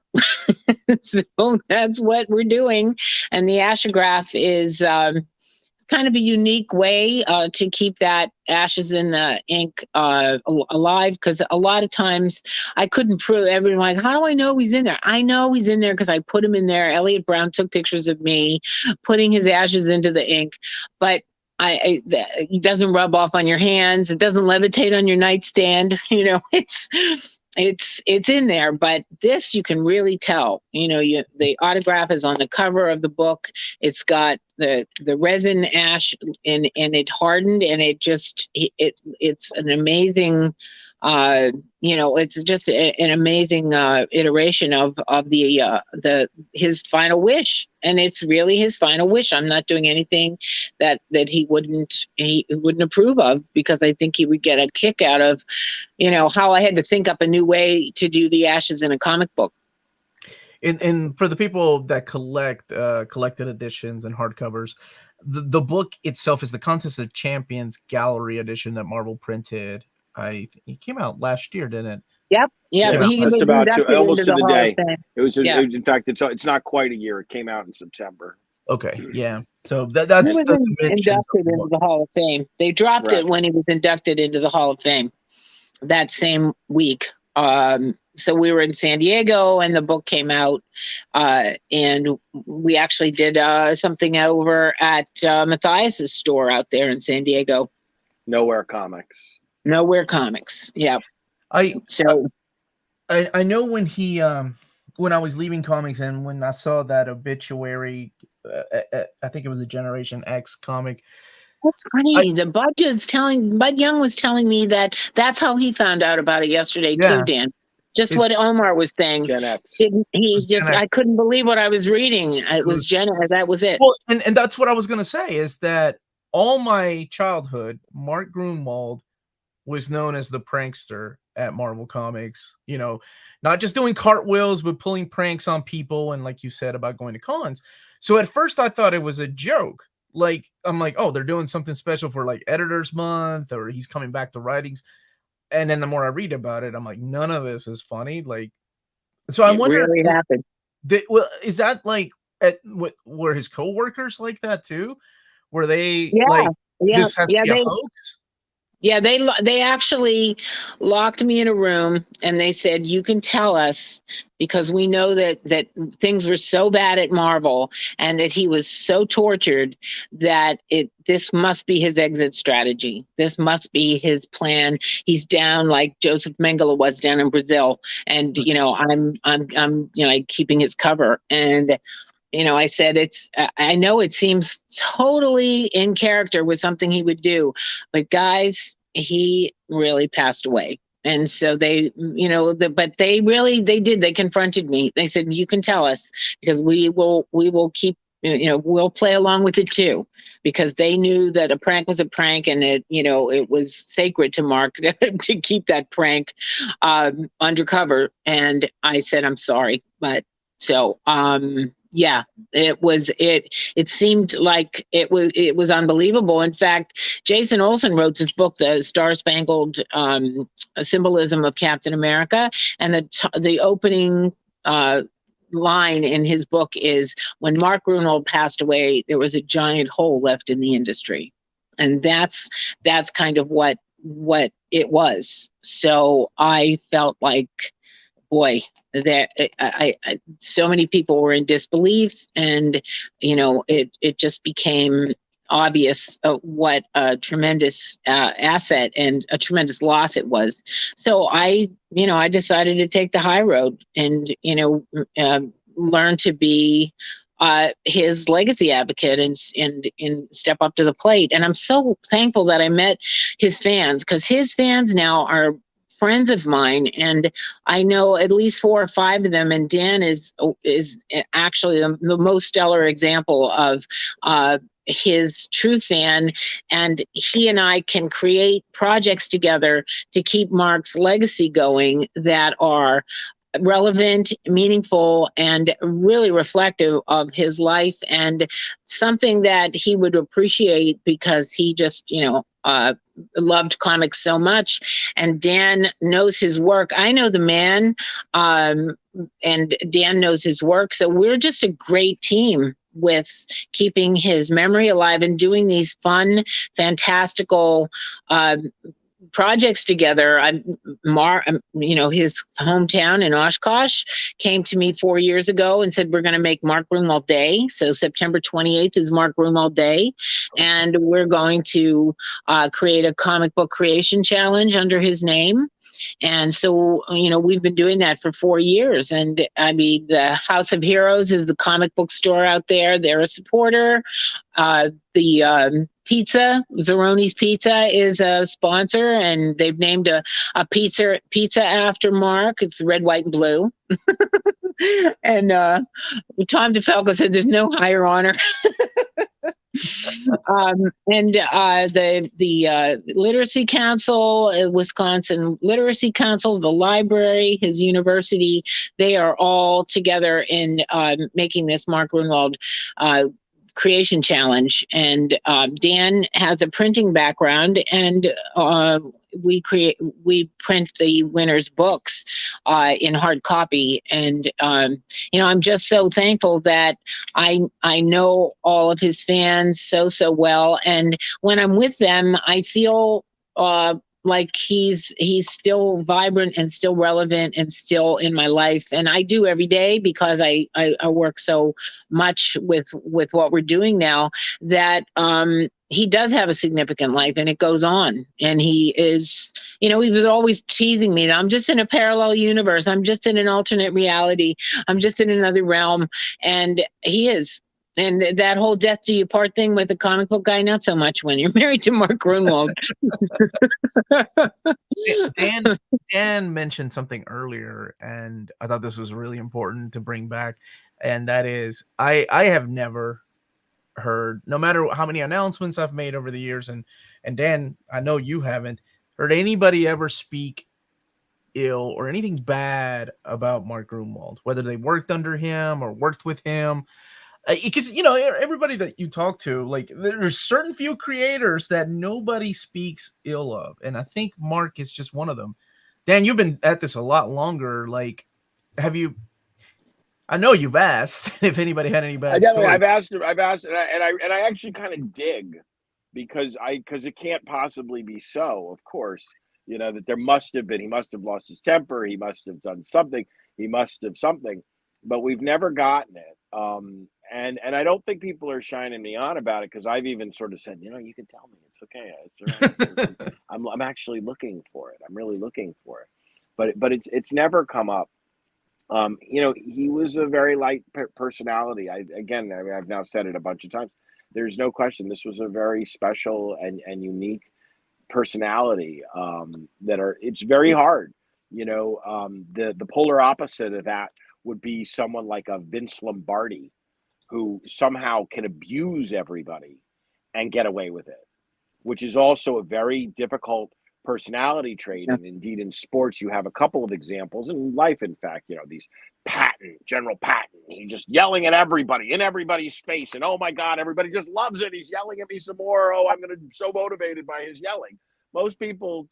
So that's what we're doing. And the Ashograph is kind of a unique way to keep that ashes in the ink alive, because a lot of times I couldn't prove. Everyone like, how do I know he's in there? I know he's in there because I put him in there. Elliot Brown took pictures of me putting his ashes into the ink, but it doesn't rub off on your hands. It doesn't levitate on your nightstand. It's in there, but this you can really tell. The autograph is on the cover of the book. It's got the resin ash and it hardened, and it's an amazing It's just an amazing iteration of his final wish, and it's really his final wish. I'm not doing anything that he wouldn't approve of, because I think he would get a kick out of, how I had to think up a new way to do the Ashes in a comic book. And for the people that collect collected editions and hardcovers, the book itself is the Contest of Champions Gallery edition that Marvel printed. It came out last year, didn't it? Yep. Yeah. He was about inducted almost into to the Hall day. of Fame. It was, in fact, it's not quite a year. It came out in September. Okay, yeah. So that's he was inducted into the Hall of Fame. They dropped it when he was inducted into the Hall of Fame that same week. So we were in San Diego, and the book came out, and we actually did something over at Matthias's store out there in San Diego. Nowhere Comics. Yeah. I know when he when I was leaving comics, and when I saw that obituary, I think it was a Generation X comic. That's funny. Bud Young was telling me that that's how he found out about it yesterday too, Dan. Just what Omar was saying. Gen X. I couldn't believe what I was reading. It was Gen X. That was it. Well, and that's what I was going to say, is that all my childhood, Mark Gruenwald was known as the prankster at Marvel Comics. Not just doing cartwheels, but pulling pranks on people, and like you said about going to cons. So at first I thought it was a joke. I'm like, oh, they're doing something special for like Editors Month, or he's coming back to writings. And then the more I read about it, I'm like, none of this is funny. So I wonder, really happened. Is that were his coworkers like that too? Were they this has to be a hoax? Yeah, they actually locked me in a room, and they said, you can tell us, because we know that things were so bad at Marvel, and that he was so tortured, that this must be his exit strategy. This must be his plan. He's down like Joseph Mengele was down in Brazil, and I'm keeping his cover. And I said, I know it seems totally in character with something he would do, but guys, he really passed away. And so they, but they did. They confronted me. They said, you can tell us, because we will keep, we'll play along with it too, because they knew that a prank was a prank, and it was sacred to Mark to keep that prank undercover. And I said, I'm sorry, but so, yeah, it seemed like it was unbelievable. In fact, Jason Olsen wrote this book, The Star-Spangled Symbolism of Captain America, and the opening line in his book is, when Mark Gruenwald passed away, there was a giant hole left in the industry. And that's kind of what it was. So I felt like, boy, that so many people were in disbelief, and it just became obvious what a tremendous asset and a tremendous loss it was. So I decided to take the high road and learn to be his legacy advocate and step up to the plate. And I'm so thankful that I met his fans, because his fans now are friends of mine, and I know at least 4 or 5 of them. And Dan is actually the most stellar example of his true fan, and he and I can create projects together to keep Mark's legacy going that are relevant, meaningful, and really reflective of his life, and something that he would appreciate, because he just loved comics so much. And Dan knows his work. I know the man, and Dan knows his work. So we're just a great team with keeping his memory alive and doing these fun, fantastical projects together. His hometown in Oshkosh came to me 4 years ago and said, we're going to make Mark Gruenwald Day. So September 28th is Mark Gruenwald Day. Awesome. And we're going to create a comic book creation challenge under his name. And so, we've been doing that for 4 years. And I mean, the House of Heroes is the comic book store out there. They're a supporter. The Pizza, Zeroni's Pizza is a sponsor, and they've named a pizza after Mark. It's red, white, and blue. And Tom DeFalco said there's no higher honor. And the Literacy Council, Wisconsin Literacy Council, the library, his university, they are all together in making this Mark Gruenwald creation challenge. And Dan has a printing background, and we print the winners' books in hard copy. And I'm just so thankful that I know all of his fans so well. And when I'm with them, I feel like he's still vibrant and still relevant and still in my life. And I do every day, because I work so much with what we're doing now, that he does have a significant life, and it goes on. And he is, he was always teasing me that I'm just in a parallel universe. I'm just in an alternate reality. I'm just in another realm. And he is. And that whole death do you part thing with the comic book guy, not so much when you're married to Mark Gruenwald. Dan mentioned something earlier, and I thought this was really important to bring back. And that is, I have never heard, no matter how many announcements I've made over the years, and Dan, I know you haven't heard anybody ever speak ill or anything bad about Mark Gruenwald, whether they worked under him or worked with him. Because everybody that you talk to, like, there's certain few creators that nobody speaks ill of, and I think Mark is just one of them. Dan, you've been at this a lot longer. Like, have you? I know you've asked if anybody had any bad stories. I've asked, and I actually kind of dig, because it can't possibly be so. Of course, that there must have been. He must have lost his temper. He must have done something. He must have something, but we've never gotten it. And I don't think people are shining me on about it, because I've even sort of said, you can tell me, it's okay, it's all right. I'm actually looking for it. I'm really looking for it, but it's never come up. He was a very light personality. I've now said it a bunch of times. There's no question this was a very special and unique personality. It's very hard. The polar opposite of that would be someone like a Vince Lombardi, who somehow can abuse everybody and get away with it, which is also a very difficult personality trait. And indeed, in sports, you have a couple of examples. In life, in fact, these General Patton, he's just yelling at everybody in everybody's face. And oh my God, everybody just loves it. He's yelling at me some more. Oh, I'm so motivated by his yelling. Most people,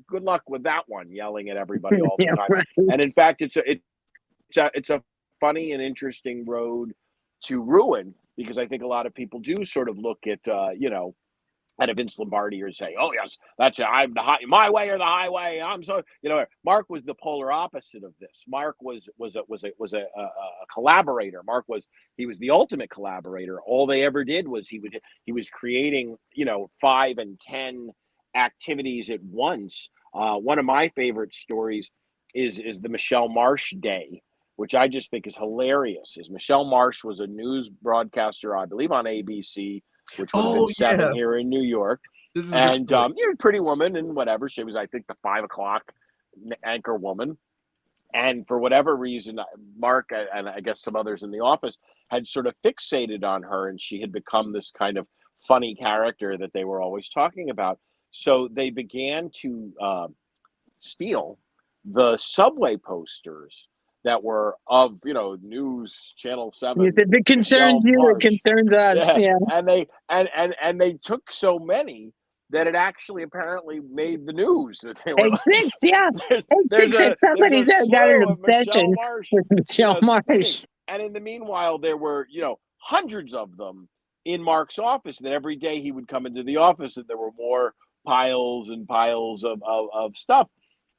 good luck with that one, yelling at everybody all the time. Right. And in fact, it's a funny and interesting road to ruin, because I think a lot of people do sort of look at at a Vince Lombardi or say, oh yes, that's it. I'm my way or the highway. I'm so Mark was the polar opposite of this. Mark was a collaborator. He was the ultimate collaborator. All they ever did was he was creating 5 and 10 activities at once. One of my favorite stories is the Michelle Marsh Day, which I just think is hilarious. Michelle Marsh was a news broadcaster, I believe, on ABC, which would have been 7 here in New York. And Pretty Woman and whatever. She was, I think, the 5 o'clock anchor woman. And for whatever reason, Mark and I guess some others in the office had sort of fixated on her, and she had become this kind of funny character that they were always talking about. So they began to steal the subway posters that were of News Channel 7. If it concerns you, it concerns us. Yeah. And they took so many that it actually apparently made the news. That they were somebody's got an obsession with Michelle Marsh. And in the meanwhile, there were hundreds of them in Mark's office. And then every day he would come into the office, and there were more piles and piles of stuff.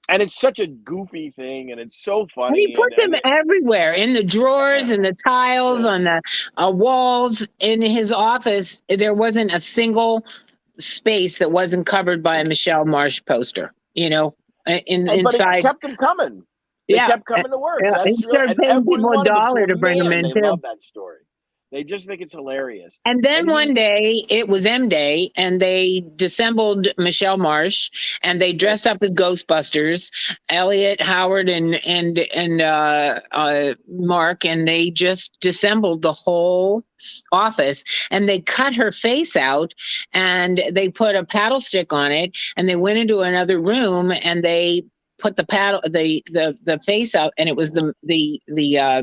And it's such a goofy thing, and it's so funny. He put them everywhere, in the drawers, in the tiles, on the walls. In his office, there wasn't a single space that wasn't covered by a Michelle Marsh poster. Inside. But it kept them coming. They kept coming to work. He started paying people $1 to bring them in, too. They love that story. They just think it's hilarious. And then And one day it was M Day, and they dissembled Michelle Marsh, and they dressed up as Ghostbusters, Elliot, Howard, and Mark, and they just dissembled the whole office, and they cut her face out, and they put a paddle stick on it, and they went into another room, and they put the face out, and it was the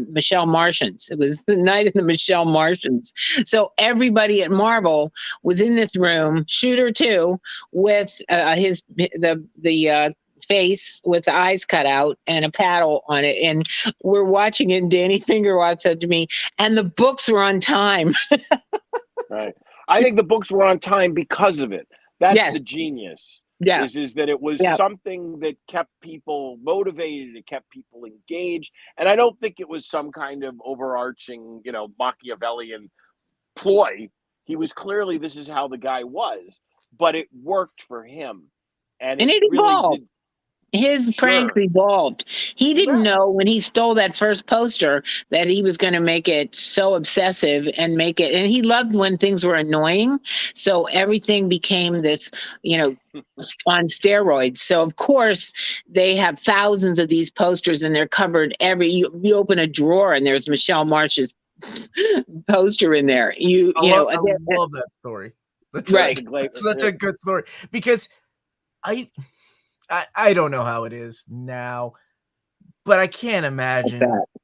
Michelle Martians. It was the night of the Michelle Martians. So everybody at Marvel was in this room, Shooter too, with the face with the eyes cut out and a paddle on it. And we're watching it, and Danny Fingerwatt said to me, and the books were on time. Right. I think the books were on time because of it. That's Yes. the genius. Yeah. Is that it was something that kept people motivated, it kept people engaged. And I don't think it was some kind of overarching, Machiavellian ploy. He was clearly, this is how the guy was, but it worked for him. And it evolved. Really did. His pranks evolved. He didn't know when he stole that first poster that he was going to make it so obsessive and he loved when things were annoying. So everything became this, on steroids. So of course they have thousands of these posters, and they're covered you open a drawer and there's Michelle Marsh's poster in there. I love that story. That's such a good story, because I don't know how it is now, but I can't imagine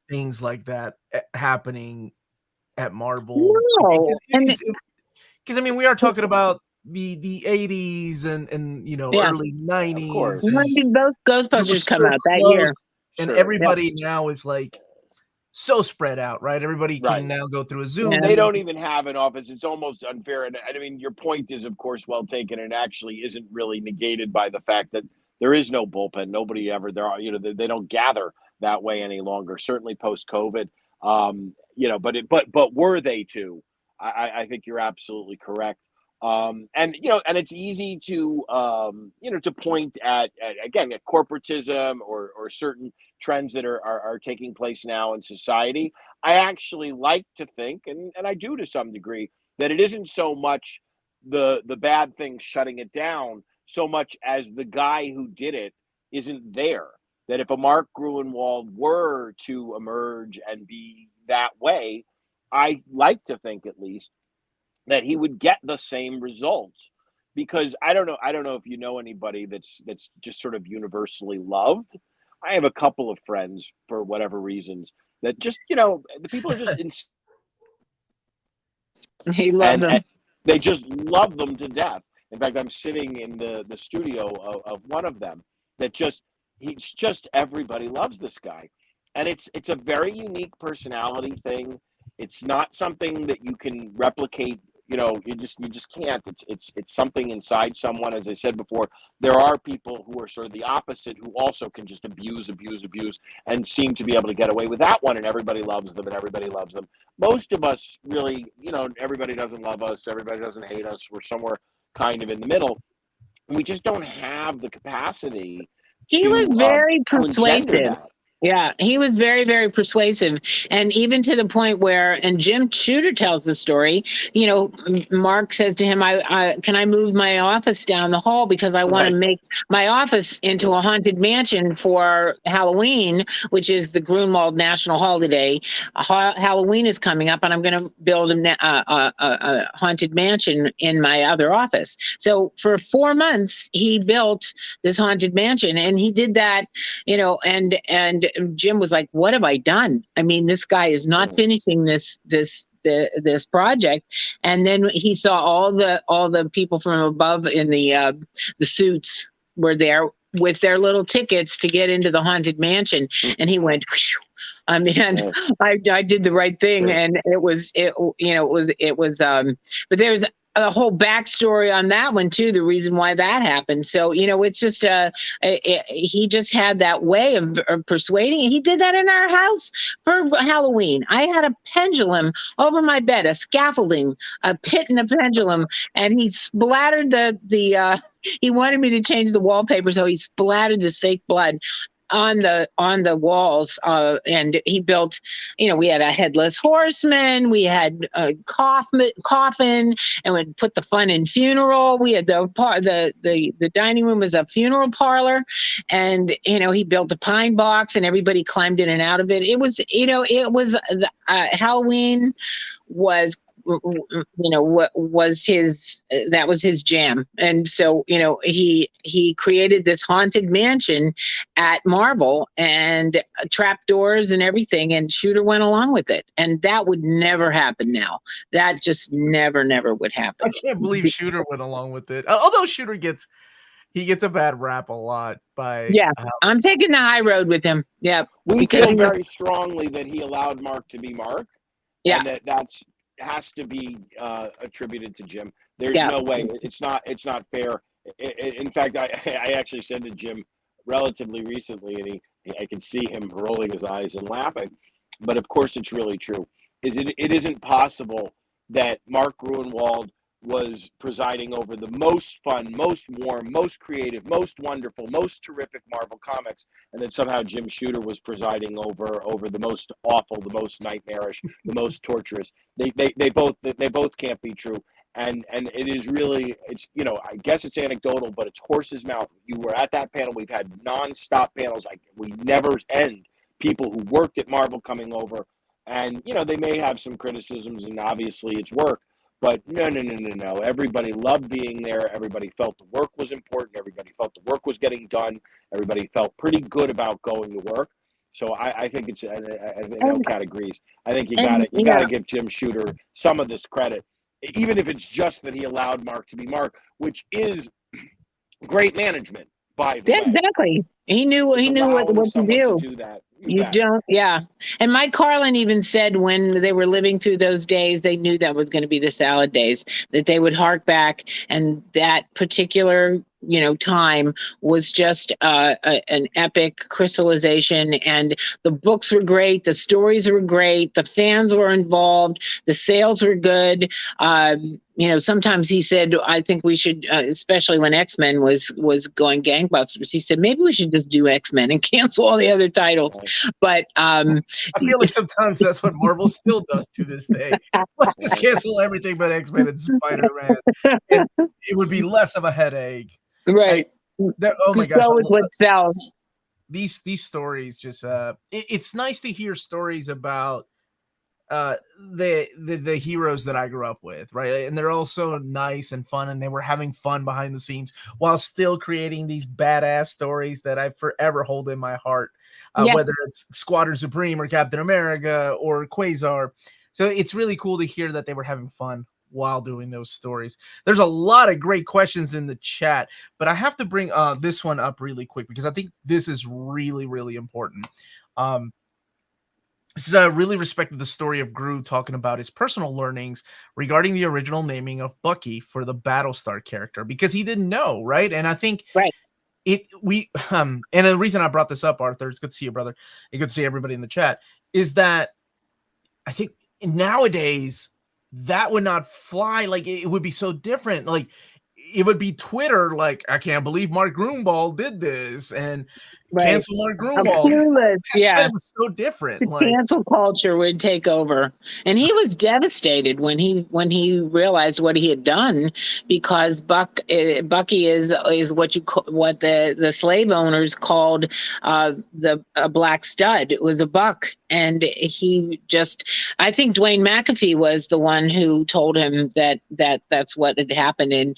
things like that happening at Marvel. No. Because we are talking about the 80s and early 90s. When did both Ghostbusters come out that year? And everybody now is like so spread out, right? Everybody can now go through a Zoom. Yeah. They don't even have an office. It's almost unfair. And your point is, of course, well taken, and actually isn't really negated by the fact that there is no bullpen. Nobody ever they don't gather that way any longer. Certainly post COVID, but were they to? I think you're absolutely correct. And it's easy to to point at corporatism or certain trends that are taking place now in society. I actually like to think, and I do to some degree, that it isn't so much the bad things shutting it down, so much as the guy who did it isn't there. That if a Mark Gruenwald were to emerge and be that way, I like to think at least that he would get the same results. Because I don't know if you know anybody that's just sort of universally loved. I have a couple of friends, for whatever reasons, that just the people are just he loved them. And they just love them to death. In fact, I'm sitting in the studio of one of them that everybody loves this guy. And it's a very unique personality thing. It's not something that you can replicate. You just can't. It's something inside someone. As I said before, there are people who are sort of the opposite, who also can just abuse, and seem to be able to get away with that one. And everybody loves them, Most of us really, everybody doesn't love us. Everybody doesn't hate us. We're somewhere kind of in the middle. We just don't have the capacity. He was very persuasive. Yeah, he was very, very persuasive. And even to the point where, and Jim Shooter tells the story, Mark says to him, can I move my office down the hall because I want to make my office into a haunted mansion for Halloween, which is the Gruenwald national holiday. Halloween is coming up, and I'm going to build a haunted mansion in my other office. So for 4 months, he built this haunted mansion, and he did that, and Jim was like, what have I done? I mean, this guy is not finishing this project. And then he saw all the people from above in the suits were there with their little tickets to get into the haunted mansion. And he went, I did the right thing. And it was, but there's a whole backstory on that one too, the reason why that happened. So, it's just he just had that way of persuading. He did that in our house for Halloween. I had a pendulum over my bed, a scaffolding, a pit and a pendulum, and he splattered he wanted me to change the wallpaper, so he splattered this fake blood on the walls, and he built, we had a headless horseman, we had a coffin, and we'd put the fun in funeral. We had the dining room was a funeral parlor, and he built a pine box, and everybody climbed in and out of it. It was Halloween was what was that was his jam. And so he created this haunted mansion at Marvel, and trapdoors and everything, and Shooter went along with it, and that would never happen now. That just never would happen. I can't believe Shooter went along with it, although Shooter gets a bad rap a lot by I'm taking the high road with him. We feel very strongly that he allowed Mark to be Mark, and that's has to be attributed to Jim. There's no way. It's not fair. In fact, I actually said to Jim relatively recently, and I can see him rolling his eyes and laughing, but of course it's really true. It isn't possible that Mark Gruenwald was presiding over the most fun, most warm, most creative, most wonderful, most terrific Marvel comics, and then somehow Jim Shooter was presiding over the most awful, the most nightmarish, the most torturous. They both can't be true. And it is really, it's, I guess it's anecdotal, but it's horse's mouth. You were at that panel. We've had nonstop panels. we never end. People who worked at Marvel coming over, and they may have some criticisms, and obviously it's work. But no. Everybody loved being there. Everybody felt the work was important. Everybody felt the work was getting done. Everybody felt pretty good about going to work. So I think it's. I think Kat agrees. I think you got to give Jim Shooter some of this credit, even if it's just that he allowed Mark to be Mark, which is great management. By the way, exactly. He knew what to do. To do that. And Mike Carlin even said when they were living through those days, they knew that was going to be the salad days, that they would hark back, and that particular time was just an epic crystallization, and the books were great, the stories were great, the fans were involved, the sales were good. Sometimes he said, I think we should, especially when X-Men was going gangbusters, he said maybe we should just do X-Men and cancel all the other titles. But I feel like sometimes that's what Marvel still does to this day. Let's just cancel everything but X-Men and Spider-Man. It would be less of a headache. Right. Oh my gosh. So is what sells. These stories just it's nice to hear stories about the heroes that I grew up with, right? And they're also nice and fun, and they were having fun behind the scenes while still creating these badass stories that I forever hold in my heart, whether it's Squadron Supreme or Captain America or Quasar. So it's really cool to hear that they were having fun while doing those stories. There's a lot of great questions in the chat, but I have to bring this one up really quick because I think this is really, really important. This is, I really respected the story of Gru talking about his personal learnings regarding the original naming of Bucky for the Battlestar character, because he didn't know, right? And I think and the reason I brought this up, Arthur, it's good to see you, brother, and good to see everybody in the chat, is that I think nowadays that would not fly. Like, it would be so different. Like, it would be Twitter, like, I can't believe Mark Gruenwald did this, and cancel Mark Gruenwald. It was so different. The cancel culture would take over, and he was devastated when he realized what he had done, because Bucky is what the slave owners called a black stud. It was a buck, and I think Dwayne McAfee was the one who told him that's what had happened, and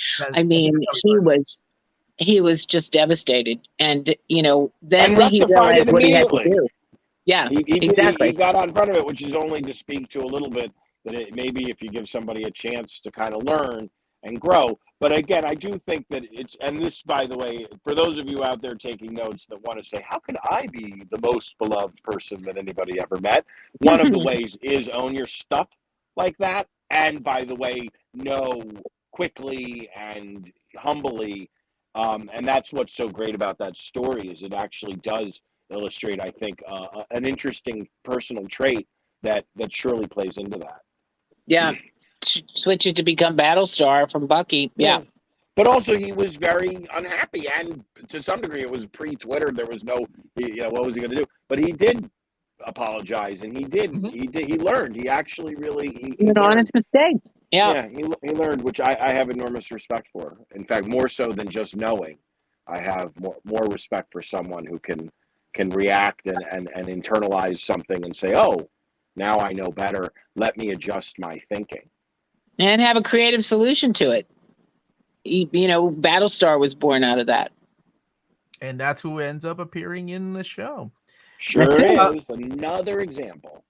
he was just devastated, and then he realized what he had to do. Yeah, exactly. He got on front of it, which is only to speak to a little bit that maybe if you give somebody a chance to kind of learn and grow. But again, I do think that and this, by the way, for those of you out there taking notes that want to say, how can I be the most beloved person that anybody ever met? One of the ways is own your stuff like that. And by the way, know quickly and humbly. And that's what's so great about that story, is it actually does illustrate, I think, an interesting personal trait that surely plays into that. Yeah. Switch it to become Battlestar from Bucky. Yeah. but also he was very unhappy, and to some degree, it was pre-Twitter. There was no, what was he going to do? But he did apologize, and he did. He learned. He actually really he An learned. honest mistake. Yeah. Yeah, he learned, which I have enormous respect for. In fact, more so than just knowing, I have more respect for someone who can react and internalize something and say, oh, now I know better. Let me adjust my thinking. And have a creative solution to it. Battlestar was born out of that. And that's who ends up appearing in the show. Sure is. Another example.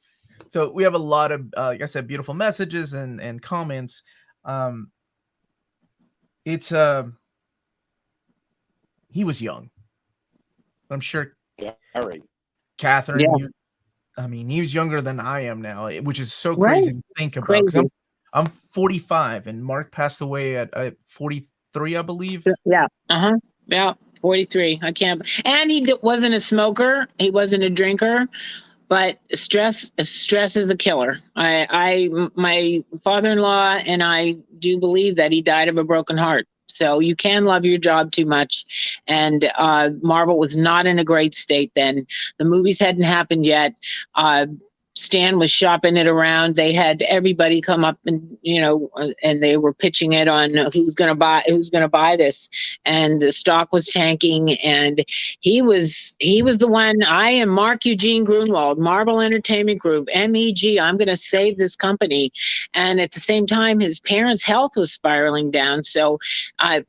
So we have a lot of, like I said, beautiful messages and comments. It's he was young. I'm sure. Very. Catherine. Yeah. He was younger than I am now, which is so crazy to think about. 'Cause I'm 45, and Mark passed away at 43, I believe. Yeah. Yeah. 43. I can't. And he wasn't a smoker. He wasn't a drinker. But stress is a killer. My father-in-law and I do believe that he died of a broken heart. So you can love your job too much. And Marvel was not in a great state then. The movies hadn't happened yet. Stan was shopping it around. They had everybody come up and and they were pitching it on who's going to buy this, and the stock was tanking. And he was the one. I am Mark Eugene Gruenwald, Marvel Entertainment Group, MEG. I'm going to save this company. And at the same time, his parents' health was spiraling down. So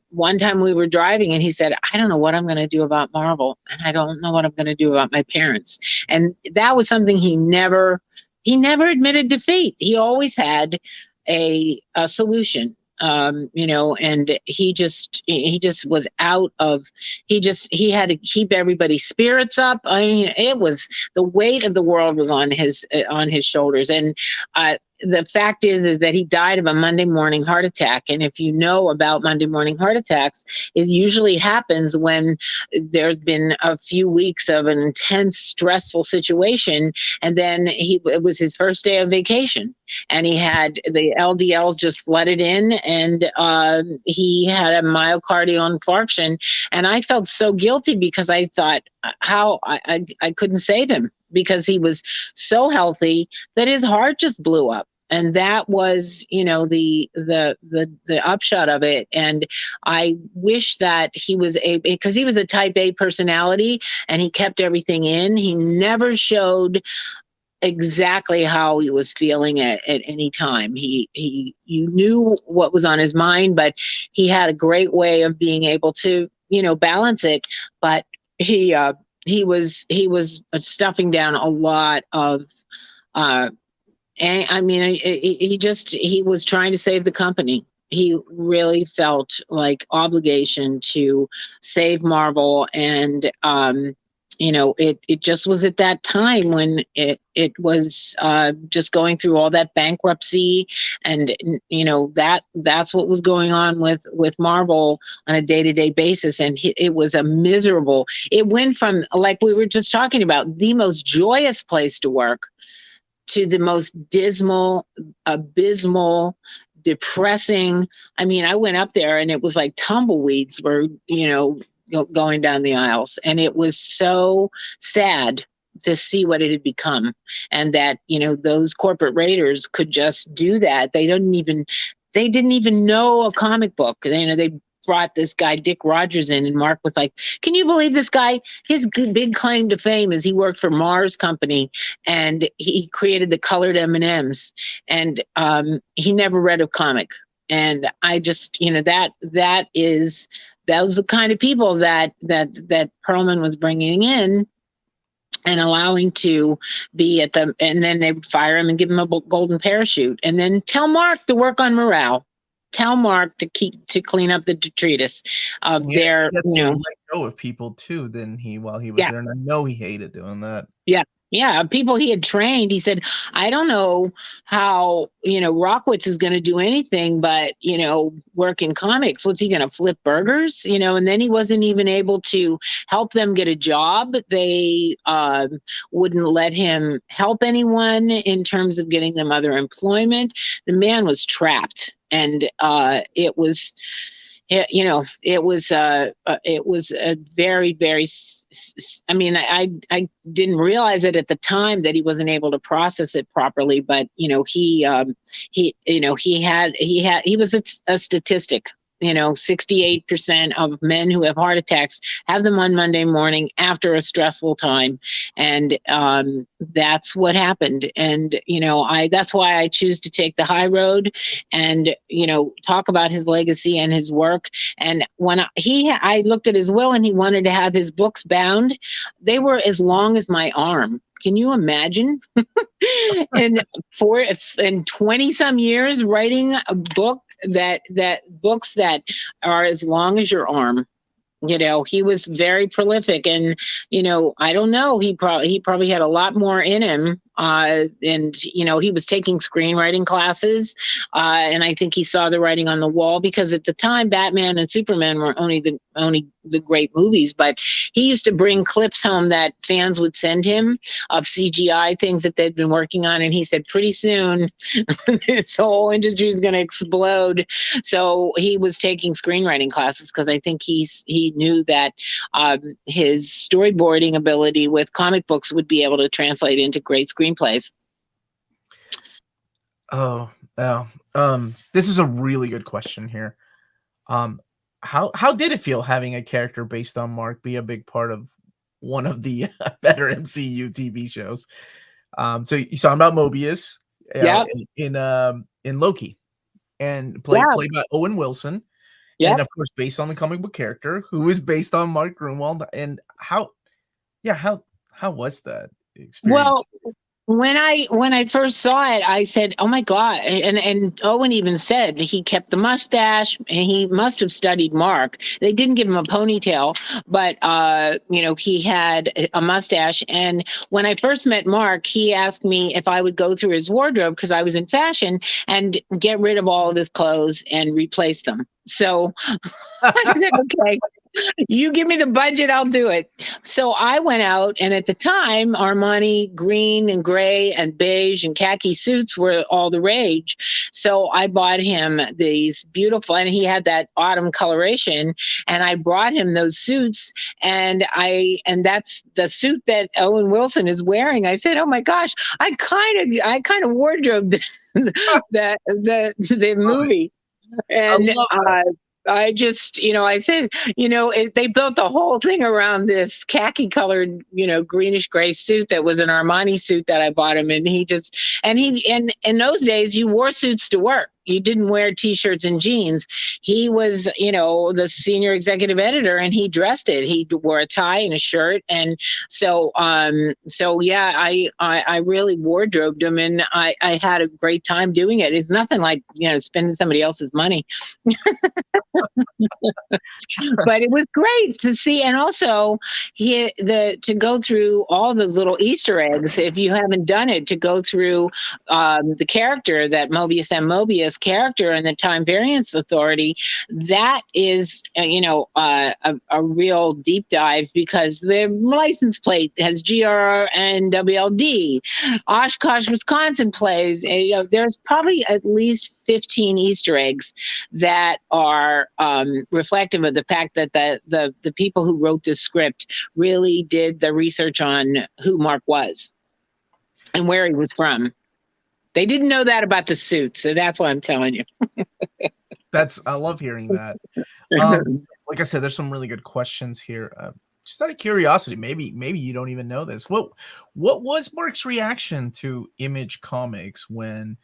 one time we were driving, and he said, "I don't know what I'm going to do about Marvel, and I don't know what I'm going to do about my parents." And that was something he never admitted defeat. He always had a solution, and he just was out of, he had to keep everybody's spirits up. I mean, it was, the weight of the world was on his shoulders. And the fact is that he died of a Monday morning heart attack. And if you know about Monday morning heart attacks, it usually happens when there's been a few weeks of an intense, stressful situation. And then it was his first day of vacation, and he had the LDL just flooded in, and he had a myocardial infarction. And I felt so guilty because I thought how I couldn't save him, because he was so healthy that his heart just blew up. And that was, the upshot of it. And I wish that he was because he was a type A personality, and he kept everything in. He never showed exactly how he was feeling at any time. You knew what was on his mind, but he had a great way of being able to, balance it. But he was stuffing down a lot of, he was trying to save the company. He really felt like obligation to save Marvel. And, it just was at that time when it was just going through all that bankruptcy, and that's what was going on with Marvel on a day-to-day basis. And it was a miserable. It went from, like we were just talking about, the most joyous place to work to the most dismal, abysmal, depressing. I mean, I went up there and it was like tumbleweeds were, going down the aisles. And it was so sad to see what it had become. And that, those corporate raiders could just do that. They didn't even know a comic book. They brought this guy, Dick Rogers, in, and Mark was like, can you believe this guy? His big claim to fame is he worked for Mars Company, and he created the colored M&Ms, and he never read a comic. And I just, those are the kind of people that Perlman was bringing in and allowing to be and then they would fire him and give him a golden parachute, and then tell Mark to work on morale. Tell Mark to clean up the detritus of their, let go of people too. Then while he was there, and I know he hated doing that. Yeah, people he had trained. He said, I don't know how, Rockwitz is going to do anything but, work in comics. What's he going to flip burgers? And then he wasn't even able to help them get a job. They wouldn't let him help anyone in terms of getting them other employment. The man was trapped. And it was it was a very, very. I mean, I didn't realize it at the time that he wasn't able to process it properly, but he was a statistic. 68% of men who have heart attacks have them on Monday morning after a stressful time. And that's what happened. And, that's why I choose to take the high road and, talk about his legacy and his work. And when I looked at his will and he wanted to have his books bound, they were as long as my arm. Can you imagine? and 20 some years writing a book books that are as long as your arm. He was very prolific, and I don't know, he probably had a lot more in him, and he was taking screenwriting classes, and I think he saw the writing on the wall, because at the time Batman and Superman were only the great movies, but he used to bring clips home that fans would send him of CGI things that they'd been working on, and he said pretty soon this whole industry is going to explode. So he was taking screenwriting classes, because I think he knew that his storyboarding ability with comic books would be able to translate into great screenplays. Oh, yeah. This is a really good question here. How did it feel having a character based on Mark be a big part of one of the better MCU TV shows? So you saw about Mobius, in Loki, and played by Owen Wilson. Yeah. And of course, based on the comic book character, who is based on Mark Gruenwald. And how was that experience? Well, when I first saw it, I said, "Oh my God!" And Owen even said he kept the mustache, and he must have studied Mark. They didn't give him a ponytail, but he had a mustache. And when I first met Mark, he asked me if I would go through his wardrobe, because I was in fashion, and get rid of all of his clothes and replace them. So I said, "Okay. You give me the budget, I'll do it." So I went out, and at the time, Armani green and gray and beige and khaki suits were all the rage. So I bought him these beautiful, and he had that autumn coloration, and I brought him those suits, and that's the suit that Owen Wilson is wearing. I said, "Oh my gosh, I kind of wardrobed the movie." And I just, I said, they built the whole thing around this khaki colored, greenish gray suit that was an Armani suit that I bought him. And and in those days you wore suits to work. You didn't wear T-shirts and jeans. He was, the senior executive editor, and he dressed it. He wore a tie and a shirt. And so yeah, I really wardrobed him, and I had a great time doing it. It's nothing like, spending somebody else's money. But it was great to see. And also to go through all the little Easter eggs, if you haven't done it, to go through the character that Mobius character and the Time Variance Authority, that is a real deep dive, because the license plate has GR and WLD. Oshkosh, Wisconsin plays. There's probably at least 15 Easter eggs that are reflective of the fact that the people who wrote this script really did the research on who Mark was and where he was from. They didn't know that about the suit, so that's why I'm telling you. I love hearing that. Like I said, there's some really good questions here. Just out of curiosity, maybe you don't even know this. What was Mark's reaction to Image Comics when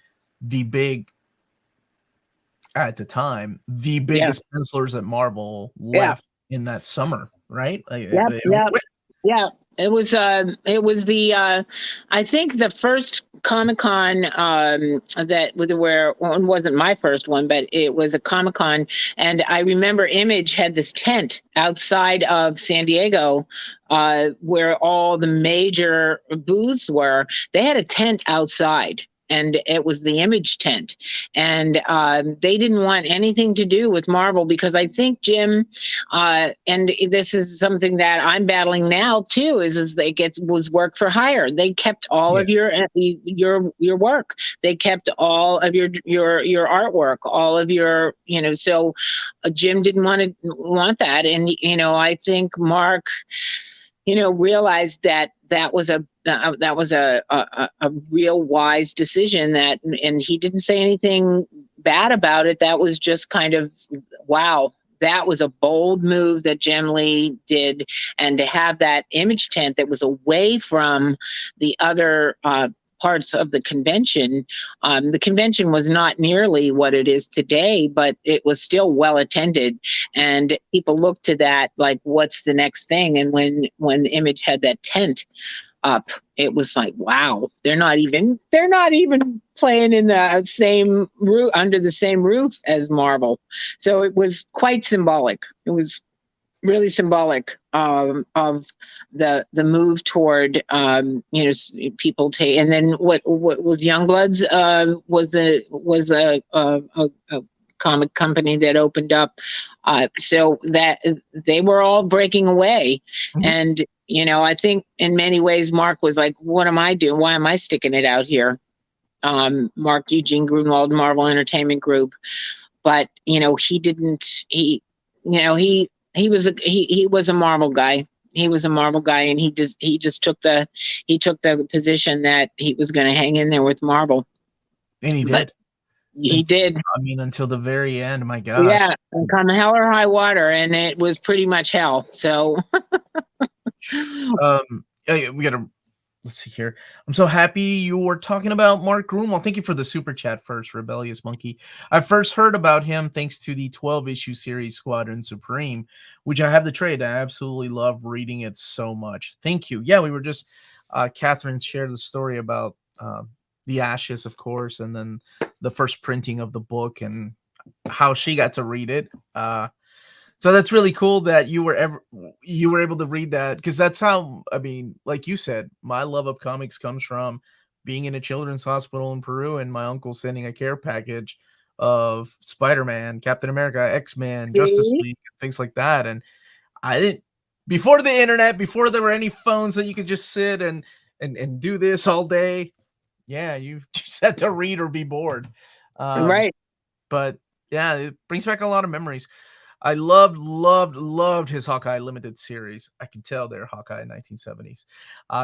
at the time, the biggest pencilers at Marvel left in that summer, right? Yeah. It was the I think the first Comic-Con where it wasn't my first one, but it was a Comic-Con, and I remember Image had this tent outside of San Diego where all the major booths were. They had a tent outside. and it was the Image tent, and they didn't want anything to do with Marvel, because I think Jim, and this is something that I'm battling now too, is it was work for hire. They kept all of your work. They kept all of your artwork, all of your, so Jim didn't want that, and I think Mark, realized that was a real wise decision, and he didn't say anything bad about it. That was just kind of, wow, that was a bold move that Jim Lee did. And to have that Image tent that was away from the other parts of the convention. The convention was not nearly what it is today, but it was still well attended, and people looked to that like, what's the next thing? And when Image had that tent up, it was like, wow, they're not even playing in the same roof, under the same roof as Marvel. So it was quite symbolic. It was really symbolic of the move toward people take. And then what was Youngbloods was a comic company that opened up, so that they were all breaking away. Mm-hmm. And I think in many ways Mark was like, what am I doing? Why am I sticking it out here? Mark Eugene Gruenwald, Marvel Entertainment Group. But he didn't. He was a Marvel guy. He was a Marvel guy, and he just took the position that he was going to hang in there with Marvel. And he did. But he did. I mean, until the very end. My gosh. Yeah, come hell or high water, and it was pretty much hell. So. We gotta. Let's see here. I'm so happy you were talking about Mark Gruenwald. Thank you for the super chat first, Rebellious Monkey. I first heard about him thanks to the 12-issue series Squadron Supreme, which I have the trade. I absolutely love reading it so much. Thank you. Yeah, we were just, Catherine shared the story about the Ashes, of course, and then the first printing of the book and how she got to read it. So that's really cool that you were able to read that, because that's how, I mean, like you said, my love of comics comes from being in a children's hospital in Peru and my uncle sending a care package of Spider-Man, Captain America, X-Men, Justice League, things like that. And I didn't, before the internet, before there were any phones that you could just sit and do this all day. Yeah, you just had to read or be bored. Right. But yeah, it brings back a lot of memories. I loved his Hawkeye limited series. I can tell they're Hawkeye 1970s.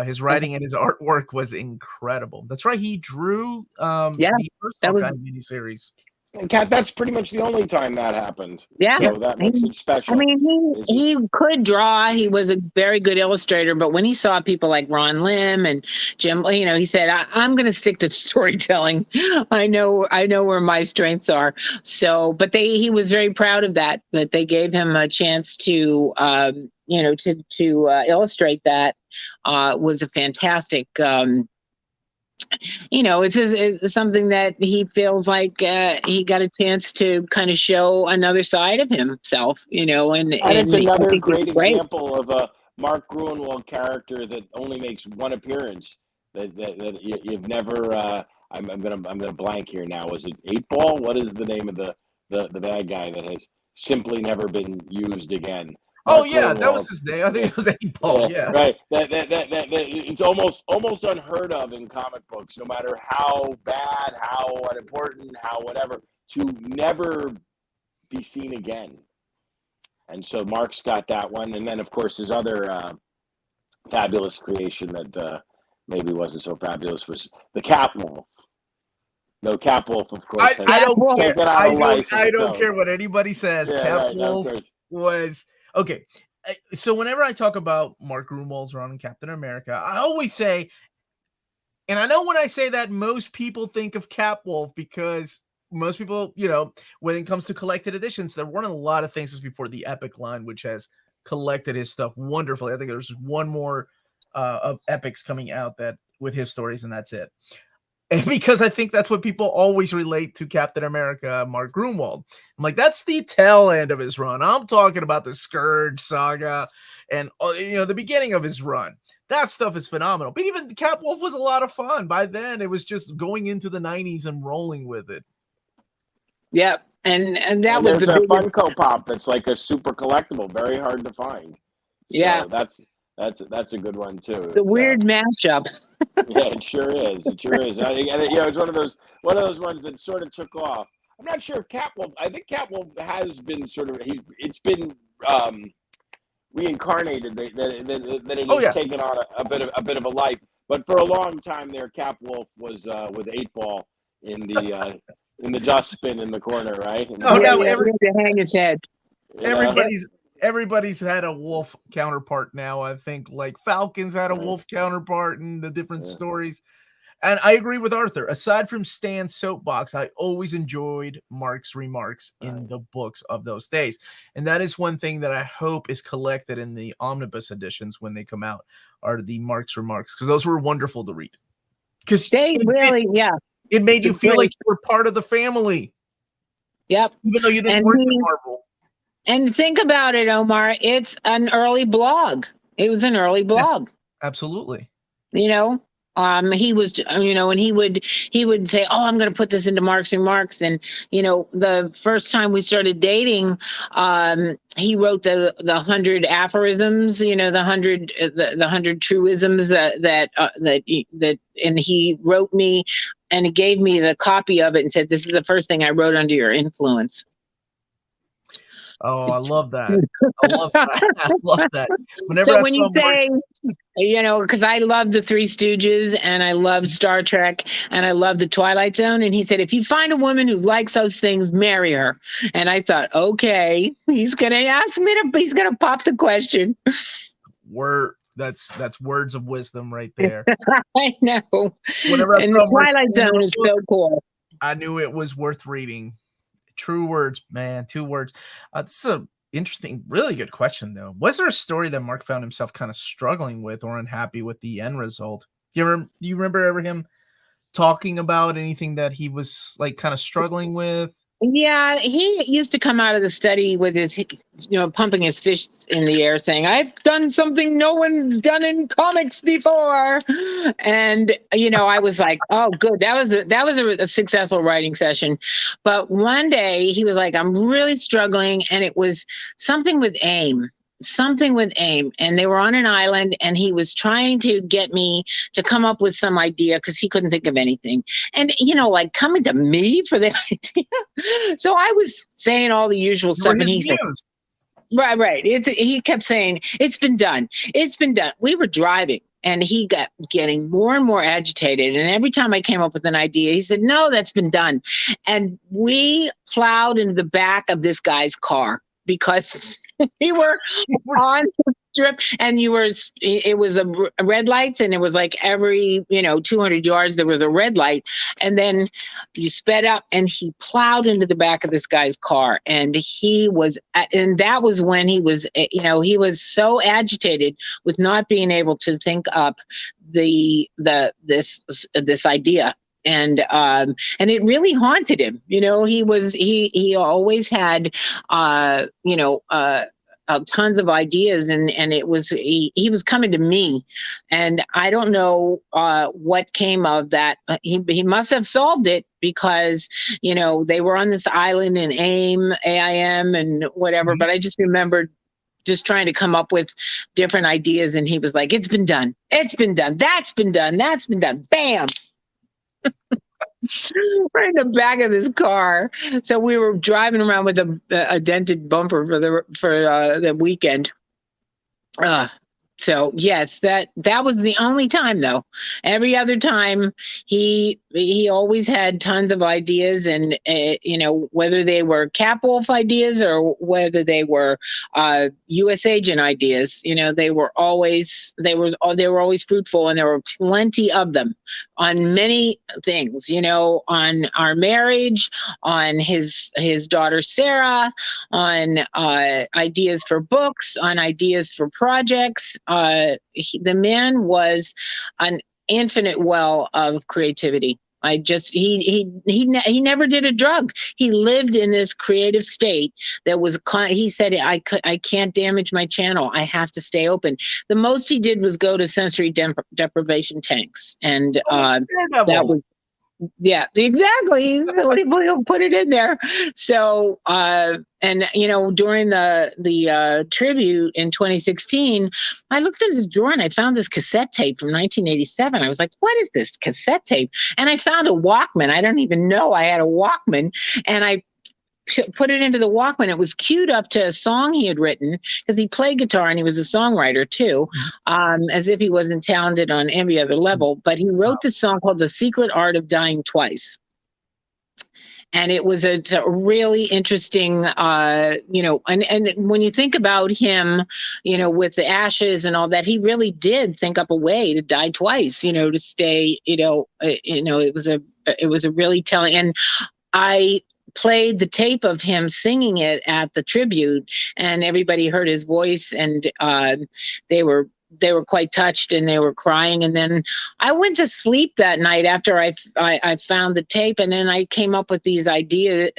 His writing and his artwork was incredible. That's right. He drew the first Hawkeye miniseries. And Kat, that's pretty much the only time that happened. Yeah. So that makes it special. I mean, he could draw. He was a very good illustrator, but when he saw people like Ron Lim and Jim, he said, I'm going to stick to storytelling. I know where my strengths are. So, but he was very proud of that they gave him a chance to, to illustrate that. Was a fantastic, it's something that he feels like he got a chance to kind of show another side of himself, and it's another great example of a Mark Gruenwald character that only makes one appearance that you've never. I'm gonna blank here now. Was it 8-Ball? What is the name of the bad guy that has simply never been used again? Oh yeah, that was his name. I think it was 8-Ball. Yeah, right. That it's almost unheard of in comic books. No matter how bad, how unimportant, how whatever, to never be seen again. And so Mark's got that one, and then of course his other fabulous creation that maybe wasn't so fabulous was the Catwolf. No, Catwolf, of course. I don't care. I don't care what anybody says. Yeah, Catwolf was. Okay, so whenever I talk about Mark Gruenwald's run in Captain America, I always say, and I know when I say that, most people think of Catwolf because most people, when it comes to collected editions, they're running a lot of things before the Epic line, which has collected his stuff wonderfully. I think there's one more of Epics coming out that with his stories, and that's it. And because I think that's what people always relate to Captain America, Mark Gruenwald. I'm like, that's the tail end of his run. I'm talking about the Scourge saga and, the beginning of his run. That stuff is phenomenal. But even Capwolf was a lot of fun. By then, it was just going into the 90s and rolling with it. Yep. And that And was there's the a biggest. Funko Pop that's like a super collectible, very hard to find. Yeah. So that's a good one too. It's a weird mashup. Yeah, it sure is. It sure is. And it's one of those ones that sort of took off. I'm not sure if Catwolf. I think Catwolf has been sort of. It's been reincarnated. That it has taken on a bit of a life. But for a long time there, Catwolf was with 8-Ball in the dustbin in the corner, right? He had to hang his head. Everybody's had a wolf counterpart now. I think like Falcons had a wolf counterpart in the different stories. And I agree with Arthur. Aside from Stan's soapbox, I always enjoyed Mark's remarks in the books of those days. And that is one thing that I hope is collected in the omnibus editions when they come out, are the Mark's remarks, because those were wonderful to read. Because it made you feel like you were part of the family. Yep. Even though you didn't work in Marvel. And think about it, Omar. It's an early blog. It was an early blog. Yeah, absolutely. You know, he was, and he would say, "Oh, I'm going to put this into Mark's remarks." And the first time we started dating, he wrote the 100 aphorisms. The 100 truisms that, and he wrote me, and he gave me the copy of it and said, "This is the first thing I wrote under your influence." Oh, I love that. I love that. Whenever so when you say, because I love the Three Stooges and I love Star Trek and I love the Twilight Zone. And he said, if you find a woman who likes those things, marry her. And I thought, okay, he's going to pop the question. That's words of wisdom right there. I know. Whenever I and saw the Twilight Zone is so cool. I knew it was worth reading. True words, man. 2 words. This is a interesting, really good question, though. Was there a story that Mark found himself kind of struggling with or unhappy with the end result? Do you remember ever him talking about anything that he was like kind of struggling with? Yeah, he used to come out of the study with his, pumping his fists in the air, saying, "I've done something no one's done in comics before." And I was like, "Oh, good. That was a successful writing session." But one day he was like, "I'm really struggling," and it was something with AIM. And they were on an island, and he was trying to get me to come up with some idea because he couldn't think of anything. And like coming to me for the idea. So I was saying all the usual stuff, and he said, right. He kept saying, "It's been done. It's been done." We were driving, and he got getting more and more agitated. And every time I came up with an idea, he said, "No, that's been done." And we plowed into the back of this guy's car because we were on the strip, and it was a red lights, and it was like every 200 yards there was a red light, and then you sped up, and he plowed into the back of this guy's car, and that was when he was he was so agitated with not being able to think up this idea. And it really haunted him. He always had tons of ideas, and it was he was coming to me, and I don't know what came of that. He must have solved it because they were on this island in AIM, and whatever. But I just remembered just trying to come up with different ideas, and he was like, "It's been done. It's been done. That's been done. That's been done." Bam. Right in the back of this car. So we were driving around with a dented bumper for the weekend. So yes, that was the only time, though. Every other time, he always had tons of ideas, and whether they were Capwolf ideas or whether they were U.S. agent ideas, they were always fruitful, and there were plenty of them on many things. On our marriage, on his daughter Sarah, on ideas for books, on ideas for projects. The man was an infinite well of creativity. He never did a drug. He lived in this creative state that was, he said, I can't damage my channel. I have to stay open. The most he did was go to sensory deprivation tanks. And that was, yeah, exactly. He'll put it in there. So, and during the tribute in 2016, I looked in this drawer and I found this cassette tape from 1987. I was like, what is this cassette tape? And I found a Walkman. I don't even know I had a Walkman. And I put it into the Walkman. It was queued up to a song he had written, because he played guitar and he was a songwriter too, as if he wasn't talented on every other level. But he wrote this song called The Secret Art of Dying Twice. And it was a really interesting, and when you think about him, with the ashes and all that, he really did think up a way to die twice, to stay, it was a really telling. And I played the tape of him singing it at the tribute, and everybody heard his voice, and they were quite touched and they were crying. And then I went to sleep that night after I found the tape, and then I came up with this idea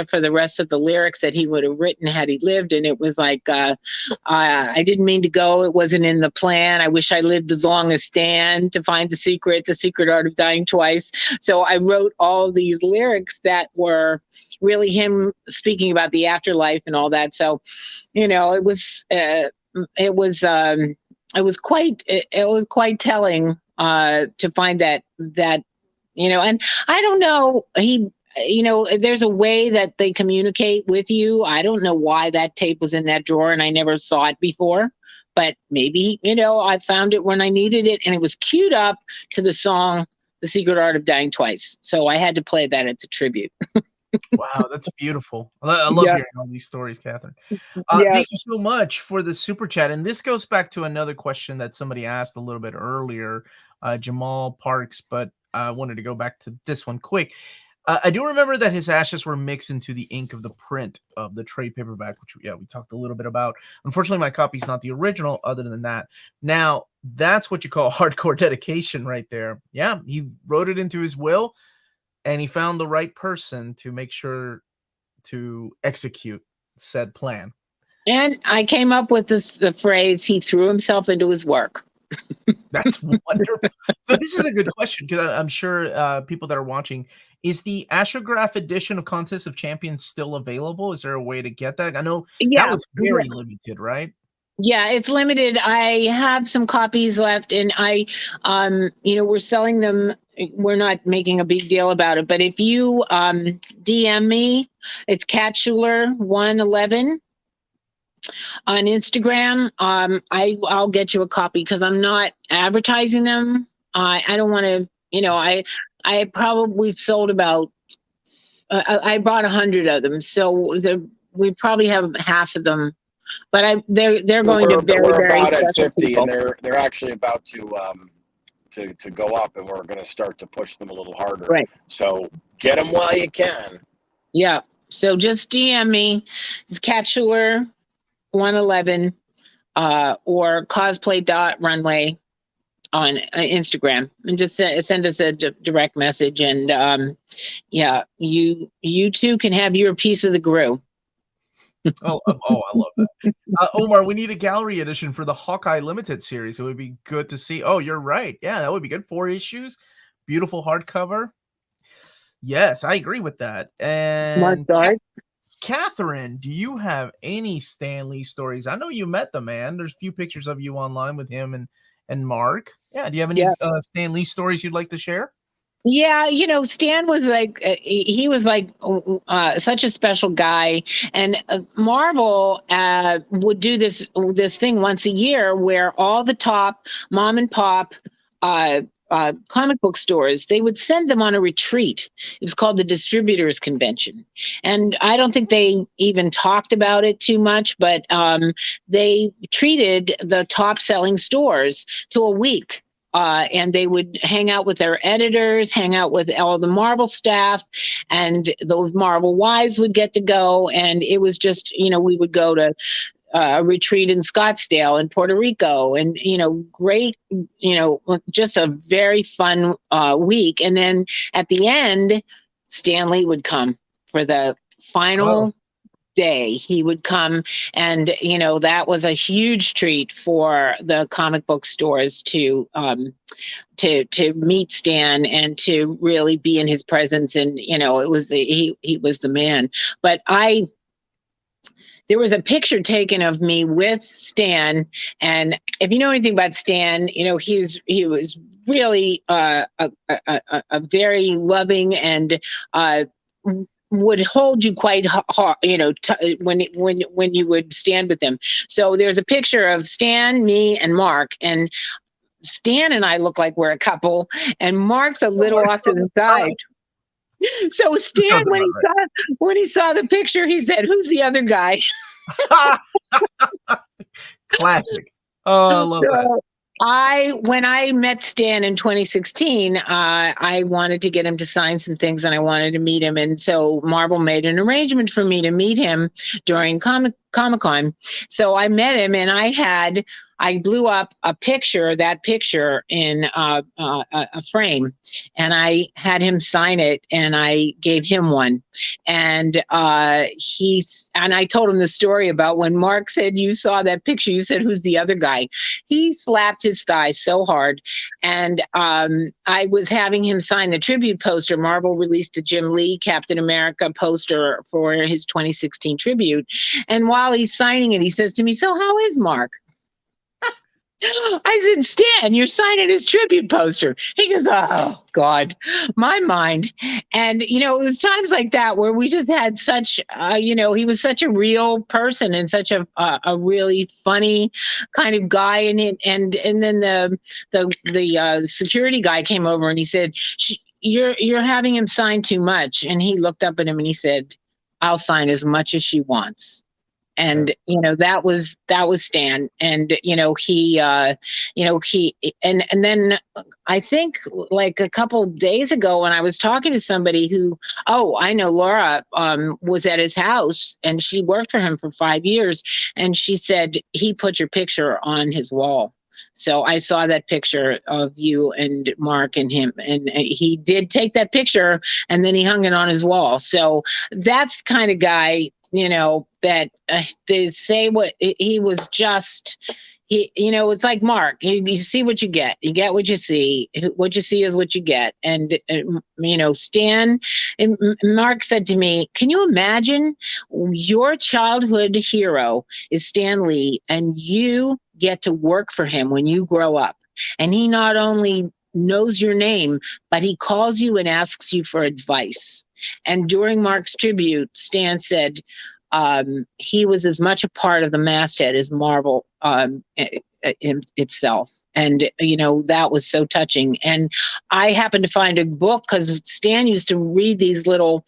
for the rest of the lyrics that he would have written had he lived. And it was like, I didn't mean to go. It wasn't in the plan. I wish I lived as long as Stan to find the secret art of dying twice. So I wrote all these lyrics that were really him speaking about the afterlife and all that. So, it was quite telling to find that and I don't know, there's a way that they communicate with you. I don't know why that tape was in that drawer and I never saw it before, but maybe I found it when I needed it, and it was queued up to the song The Secret Art of Dying Twice, so I had to play that at the tribute. Wow, that's beautiful. I love hearing all these stories, Catherine. Thank you so much for the super chat. And this goes back to another question that somebody asked a little bit earlier, Jamal Parks, but I wanted to go back to this one quick. I do remember that his ashes were mixed into the ink of the print of the trade paperback, which we talked a little bit about. Unfortunately, my copy is not the original. Other than that, now that's what you call hardcore dedication right there. Yeah, he wrote it into his will, and he found the right person to make sure to execute said plan. And I came up with the phrase, he threw himself into his work. That's wonderful. So this is a good question, because I'm sure people that are watching, is the Astrograph edition of Contest of Champions still available? Is there a way to get that? I know that was very limited, right? Yeah, it's limited. I have some copies left, and we're selling them. We're not making a big deal about it, but if you DM me, it's Cat Schuller 111 on Instagram. I'll get you a copy, because I'm not advertising them. I don't want to. I probably sold about. I bought 100 of them, so we probably have half of them. But they're going to we're very about at 50, people. and they're actually about to go up, and we're going to start to push them a little harder. Right. So get them while you can. Yeah. So just DM me. It's Cat Schuller 111 or cosplay.runway on Instagram, and just send us a direct message, and you too can have your piece of the Gru. I love that. Omar, we need a gallery edition for the Hawkeye Limited series. It would be good to see. Oh, you're right. Yeah, that would be good. 4 issues, beautiful hardcover. Yes, I agree with that. And Catherine, do you have any Stan Lee stories? I know you met the man. There's a few pictures of you online with him and Mark. Yeah, do you have any Stan Lee stories you'd like to share? Yeah, Stan was he was such a special guy, and Marvel would do this thing once a year where all the top mom and pop comic book stores, they would send them on a retreat. It was called the Distributors Convention, and I don't think they even talked about it too much, but they treated the top selling stores to a week. And they would hang out with their editors, hang out with all the Marvel staff, and those Marvel wives would get to go. And it was just, we would go to a retreat in Scottsdale in Puerto Rico, and great, just a very fun week. And then at the end, Stan Lee would come for the final day. He would come, and that was a huge treat for the comic book stores to meet Stan and to really be in his presence. And it was he was the man. But there was a picture taken of me with Stan, and if you know anything about Stan, he was really a very loving and would hold you quite hard, when you would stand with him. So there's a picture of Stan, me, and Mark, and Stan and I look like we're a couple, and Mark's a little off to the side. So Stan, when he saw the picture, he said, "Who's the other guy?" Classic. Oh, I love that. When I met Stan in 2016, I wanted to get him to sign some things, and I wanted to meet him. And so Marvel made an arrangement for me to meet him during Comic-Con. So I met him, and I blew up that picture in a frame, and I had him sign it, and I gave him one. And I told him the story about when Mark said, "You saw that picture, you said, who's the other guy?" He slapped his thigh so hard. And I was having him sign the tribute poster. Marvel released the Jim Lee Captain America poster for his 2016 tribute. And while he's signing it, he says to me, "So how is Mark?" I said, "Stan, you're signing his tribute poster." He goes, "Oh, God, my mind." And, it was times like that where we just had such, he was such a real person and such a really funny kind of guy. And then the security guy came over and he said, "You're having him sign too much." And he looked up at him and he said, "I'll sign as much as she wants." And that was Stan. And he and then I think like a couple days ago when I was talking to somebody who, I know Laura was at his house, and she worked for him for 5 years, and she said he put your picture on his wall. So I saw that picture of you and Mark and him, and he did take that picture and then he hung it on his wall. So that's the kind of guy, that they say what he was just, it's like Mark, you see what you get what you see is what you get. And, Stan and Mark said to me, "Can you imagine your childhood hero is Stan Lee, and you get to work for him when you grow up. And he not only knows your name, but he calls you and asks you for advice." And during Mark's tribute, Stan said, he was as much a part of the masthead as Marvel itself. And, that was so touching. And I happened to find a book because Stan used to read these little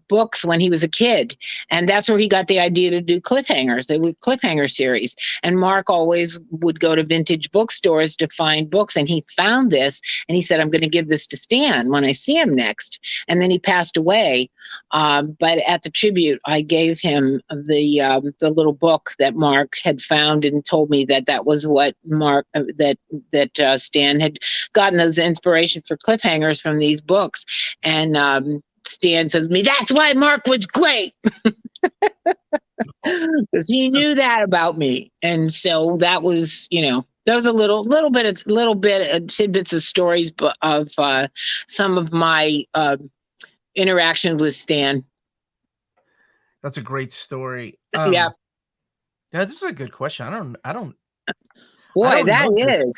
books when he was a kid. And that's where he got the idea to do cliffhangers. They were cliffhanger series. And Mark always would go to vintage bookstores to find books. And he found this and he said, "I'm going to give this to Stan when I see him next." And then he passed away. But at the tribute, I gave him the little book that Mark had found and told me that was what Mark, that Stan had gotten those inspiration for cliffhangers from these books. And Stan says to me, "That's why Mark was great." Because he knew that about me. And so that was, that was a little bit of tidbits of stories of some of my interaction with Stan. That's a great story. Yeah. This is a good question. I don't. Boy, that is.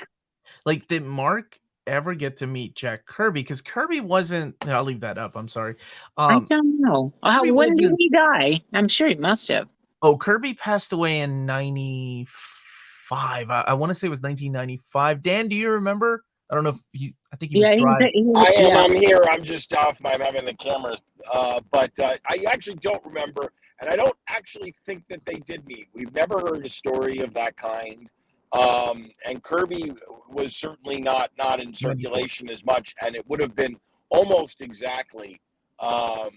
Like, did Mark ever get to meet Jack Kirby? Because Kirby wasn't. I'll leave that up. I'm sorry. I don't know. When did he die? I'm sure he must have. Oh, Kirby passed away in 95. I want to say it was 1995. Dan, do you remember? I don't know if I think he was driving. I'm here. I'm just off. I'm having the camera. But I actually don't remember. And I don't actually think that they did meet. We've never heard a story of that kind. And Kirby was certainly not in circulation as much, and it would have been almost exactly to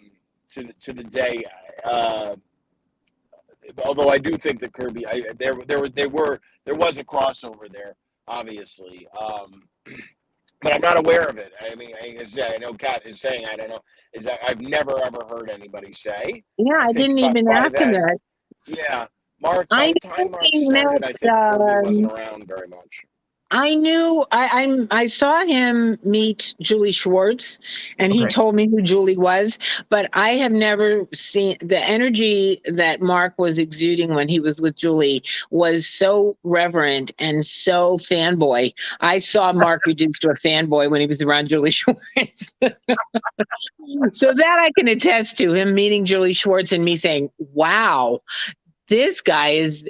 the day. although I do think that Kirby, there was a crossover there, obviously. But I'm not aware of it. I mean, I know Kat is saying, I don't know, is that I've never ever heard anybody say. Yeah, I think didn't even by ask him then, that. yeah, Mark, I by the knew time Mark he started, I met. think Kirby wasn't around very much. I knew I saw him meet Julie Schwartz, and he Okay. told me who Julie was, but I have never seen the energy that Mark was exuding when he was with Julie was so reverent and so fanboy. I saw Mark reduced to a fanboy when he was around Julie Schwartz. So that I can attest to, him meeting Julie Schwartz and me saying, "Wow, this guy is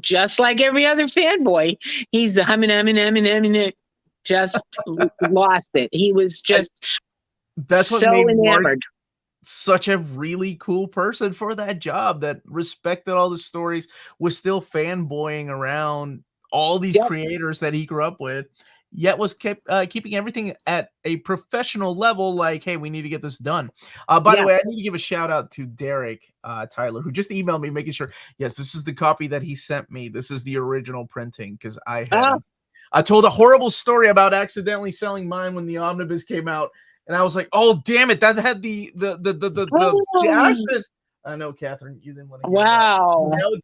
just like every other fanboy. He's the humming, just lost it. He was just That's what so made Mark enamored. such a really cool person for that job, that respected all the stories, was still fanboying around all these Yep. creators that he grew up with, yet was keeping everything at a professional level. Like, hey, we need to get this done. By the Yeah. way, I need to give a shout out to Derek Tyler, who just emailed me making sure, yes, this is the copy that he sent me. This is the original printing, because I told a horrible story about accidentally selling mine when the omnibus came out. And I was like, "Oh, damn it! That had the ashes." I know, Catherine, you didn't want to hear Wow. that. Now it's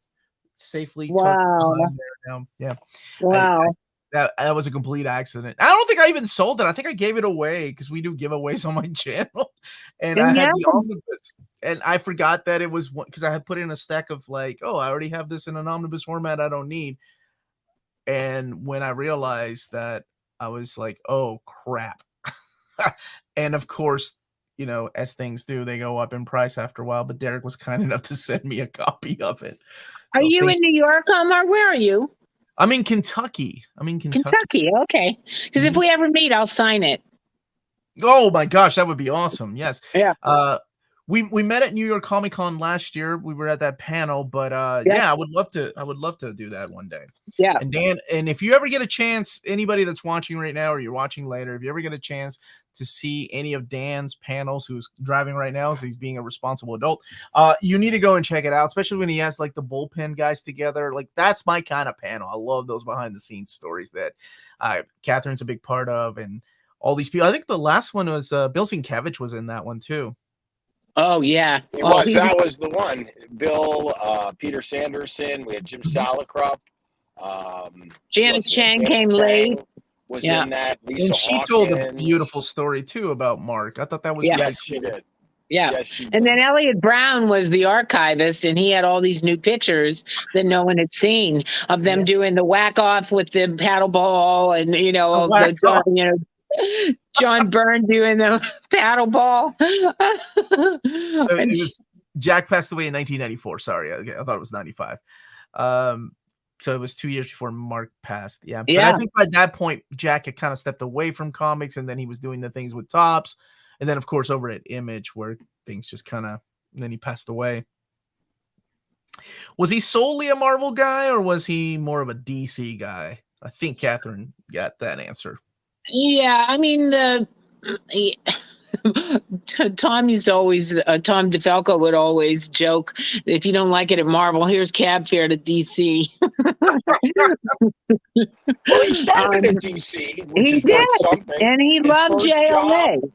safely tucked Wow. behind there now. Yeah, Wow. that was a complete accident. I don't think I even sold it. I think I gave it away, because we do giveaways on my channel, and I had the omnibus, and I forgot that it was because I had put in a stack of like, oh, I already have this in an omnibus format I don't need. And when I realized that, I was like, oh crap. And of course, as things do, they go up in price after a while. But Derek was kind enough to send me a copy of it. Are you in New York, Omar? Where are you? I'm in Kentucky. Kentucky. Okay. Because if we ever meet, I'll sign it. Oh my gosh, that would be awesome. Yes. Yeah. We met at New York Comic Con last year. We were at that panel, but yeah, I would love to do that one day. Yeah. And Dan, and if you ever get a chance, anybody that's watching right now or you're watching later, if you ever get a chance to see any of Dan's panels, who's driving right now, so he's being a responsible adult, you need to go and check it out, especially when he has like the Bullpen guys together. Like, that's my kind of panel. I love those behind the scenes stories that Catherine's a big part of, and all these people. I think the last one was Bill Sienkiewicz was in that one too. Oh yeah, That was the one. Bill, Peter Sanderson. We had Jim Salicrup. Janice Chang came late. Was in that. Lisa and she Hawkins told a beautiful story too about Mark. I thought that was really yes, cool. she did. Yeah. Yes, she did. And then Elliot Brown was the archivist, and he had all these new pictures that no one had seen of them doing the whack off with the paddle ball, and John Byrne doing the paddle ball. It was Jack passed away in 1994. Sorry, I thought it was 95. So it was 2 years before Mark passed. Yeah. But I think by that point, Jack had kind of stepped away from comics, and then he was doing the things with Topps. And then, of course, over at Image, where things just kind of, then he passed away. Was he solely a Marvel guy, or was he more of a DC guy? I think Catherine got that answer. Yeah, I mean, Tom used to always, Tom DeFalco would always joke, if you don't like it at Marvel, here's cab fare to DC. Well, he started at DC, which is worth something. And he loved JLA.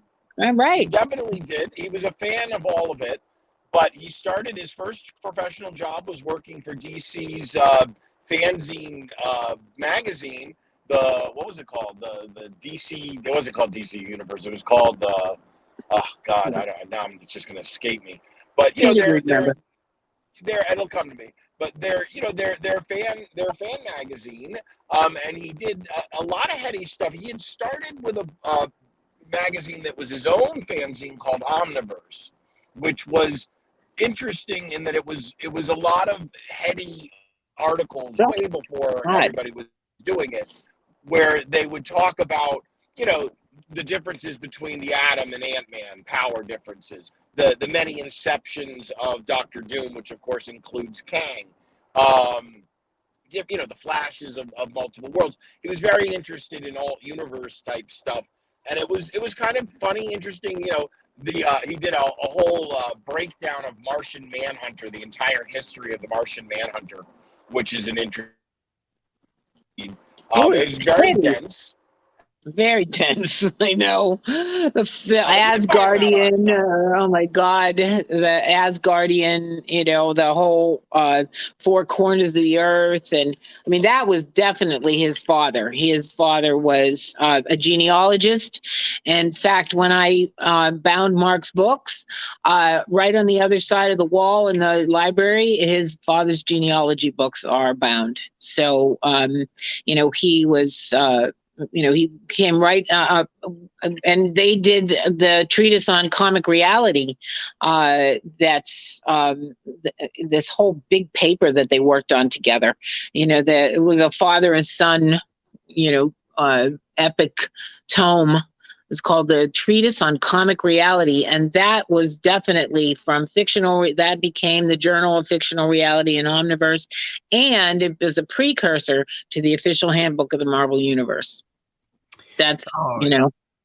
Right. He definitely did. He was a fan of all of it, but he started his first professional job was working for DC's fanzine magazine. What was it called? The DC. It wasn't called DC Universe. It was called oh God, now it's just going to escape me. But they're it'll come to me. But they're fan magazine. And he did a lot of heady stuff. He had started with a magazine that was his own fanzine called Omniverse, which was interesting in that it was a lot of heady articles way before everybody was doing it, where they would talk about the differences between the Atom and Ant-Man, power differences, the many inceptions of Doctor Doom, which of course includes Kang, the flashes of multiple worlds. He was very interested in all universe type stuff. And it was kind of funny, interesting, he did a whole breakdown of Martian Manhunter, the entire history of the Martian Manhunter, which is an interesting. It was It's very pretty. dense. Very tense. I know. The You can find that Asgardian, on. oh my God, the Asgardian, the whole four corners of the earth. And I mean, that was definitely his father. His father was a genealogist. In fact, when I bound Mark's books, right on the other side of the wall in the library, his father's genealogy books are bound. So, he was. He came right and they did the treatise on comic reality. That's this whole big paper that they worked on together. That it was a father and son, epic tome. It's called the Treatise on Comic Reality, and that was definitely from fictional. That became the Journal of Fictional Reality in Omniverse, and it was a precursor to the official handbook of the Marvel Universe. That's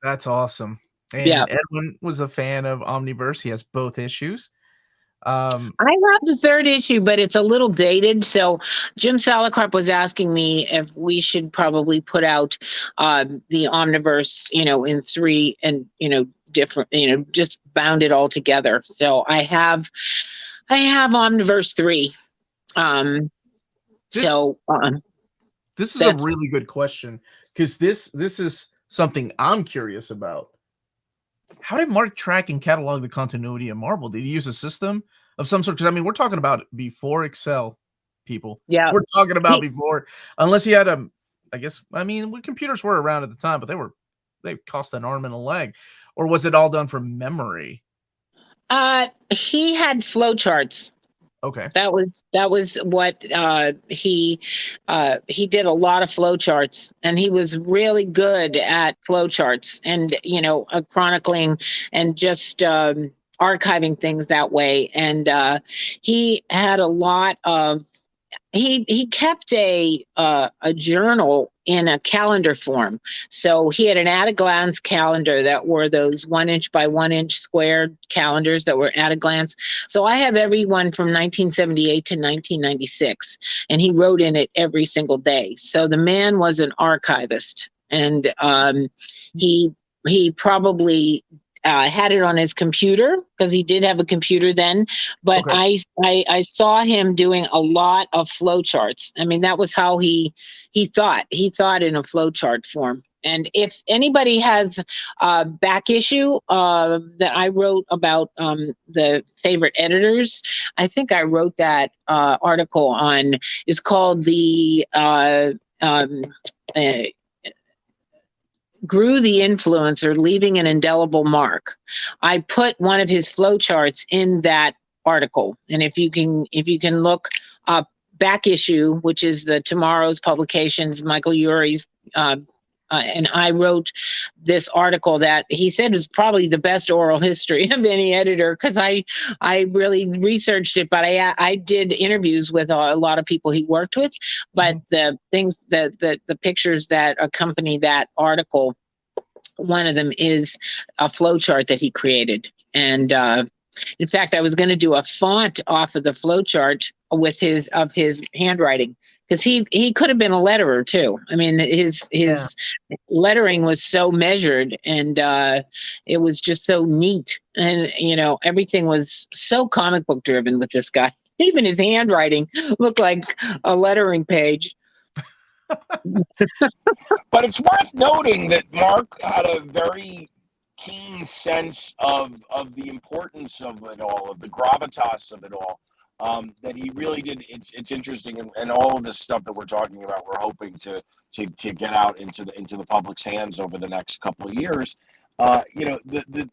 That's awesome. And yeah. Edwin was a fan of Omniverse. He has both issues. I have the third issue, but it's a little dated. So Jim Salacarp was asking me if we should probably put out the Omniverse, in 3 and different, just bound it all together. So I have Omniverse 3. This is a really good question, because this is something I'm curious about. How did Mark track and catalog the continuity of Marvel? Did he use a system of some sort? Because I mean, we're talking about before Excel, people. Yeah, we're talking about before. Unless he had computers were around at the time, but they cost an arm and a leg. Or was it all done from memory? He had flowcharts. Okay. That was what he did a lot of flowcharts, and he was really good at flowcharts and chronicling and just archiving things that way. And he had a lot of he kept a journal in a calendar form. So he had an at-a-glance calendar that were those 1 inch by 1 inch squared calendars that were at a glance. So I have every one from 1978 to 1996, and he wrote in it every single day. So the man was an archivist, and he probably had it on his computer, because he did have a computer then. But okay. I saw him doing a lot of flowcharts. I mean, that was how he thought. He thought in a flowchart form. And if anybody has a back issue that I wrote about the favorite editors, I think I wrote that article on. It's called the Grew the Influencer, Leaving an Indelible Mark. I put one of his flowcharts in that article. And if you can look up back issue, which is the Tomorrow's Publications, Michael Urie's, and I wrote this article that he said was probably the best oral history of any editor, because I really researched it, but I did interviews with a lot of people he worked with. But the things the pictures that accompany that article, one of them is a flowchart that he created. And in fact, I was going to do a font off of the flowchart with his handwriting, because he could have been a letterer too. I mean, his lettering was so measured, and it was just so neat, and everything was so comic book driven with this guy. Even his handwriting looked like a lettering page. But it's worth noting that Mark had a very keen sense of the importance of it all, of the gravitas of it all. That he really did. It's interesting, and all of this stuff that we're talking about, we're hoping to get out into the public's hands over the next couple of years.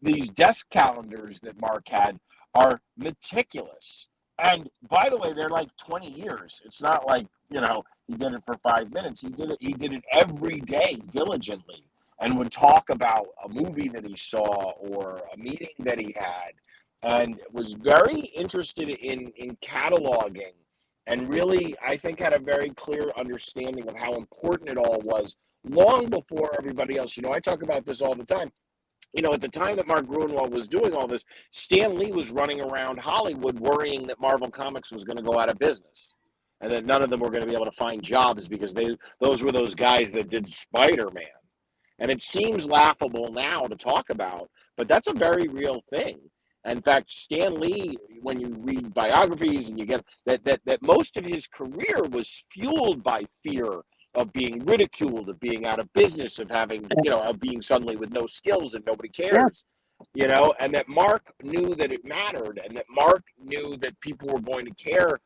These desk calendars that Mark had are meticulous, and by the way, they're like 20 years. It's not like he did it for 5 minutes. He did it every day diligently, and would talk about a movie that he saw or a meeting that he had. And was very interested in cataloging, and really, I think, had a very clear understanding of how important it all was long before everybody else. I talk about this all the time. at the time that Mark Gruenwald was doing all this, Stan Lee was running around Hollywood worrying that Marvel Comics was going to go out of business and that none of them were going to be able to find jobs because those were those guys that did Spider-Man. And it seems laughable now to talk about, but that's a very real thing. In fact, Stan Lee, when you read biographies and you get that most of his career was fueled by fear of being ridiculed, of being out of business, of having, of being suddenly with no skills and nobody cares, and that Mark knew that it mattered and that Mark knew that people were going to care,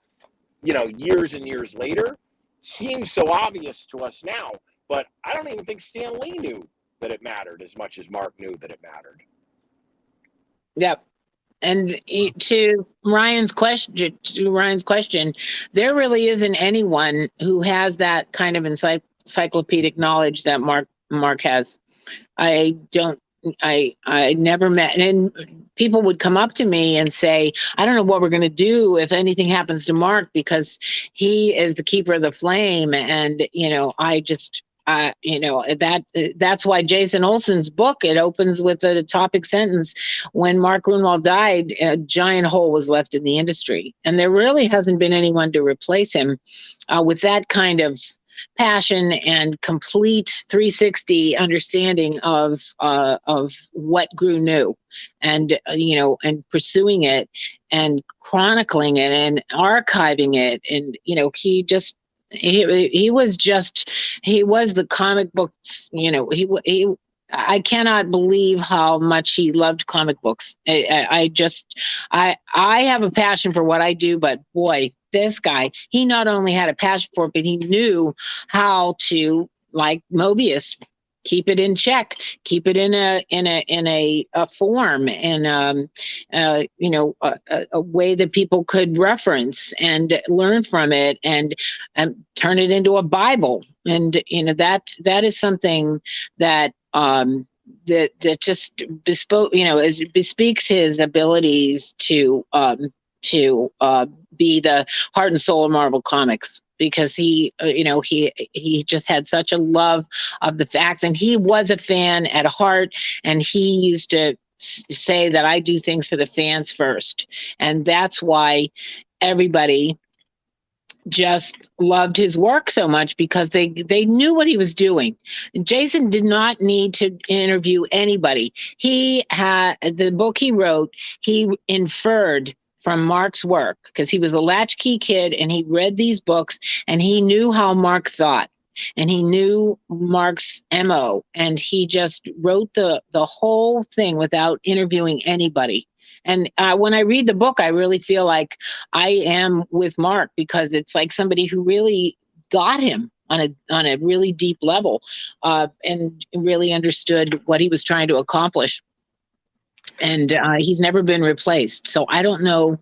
years and years later, seems so obvious to us now. But I don't even think Stan Lee knew that it mattered as much as Mark knew that it mattered. Yep. And to Ryan's question, there really isn't anyone who has that kind of encyclopedic knowledge that Mark has. I never met, and people would come up to me and say, I don't know what we're going to do if anything happens to Mark, because he is the keeper of the flame. And, that's why Jason Olsen's book, it opens with the topic sentence, when Mark Gruenwald died, a giant hole was left in the industry. And there really hasn't been anyone to replace him with that kind of passion and complete 360 understanding of what Gru knew, and and pursuing it and chronicling it and archiving it. And he was the comic books, I cannot believe how much he loved comic books. I have a passion for what I do, but boy, this guy, he not only had a passion for it, but he knew how to, like Mobius, keep it in check, keep it in a form, and a way that people could reference and learn from it, and turn it into a Bible. And that is something that that just bespeaks his abilities to be the heart and soul of Marvel Comics, because he just had such a love of the facts, and he was a fan at heart, and he used to say that I do things for the fans first. And that's why everybody just loved his work so much, because they knew what he was doing. Jason did not need to interview anybody. He had the book he wrote, he inferred from Mark's work, because he was a latchkey kid and he read these books and he knew how Mark thought and he knew Mark's MO, and he just wrote the whole thing without interviewing anybody. And when I read the book, I really feel like I am with Mark, because it's like somebody who really got him on a really deep level, and really understood what he was trying to accomplish. And he's never been replaced. So I don't know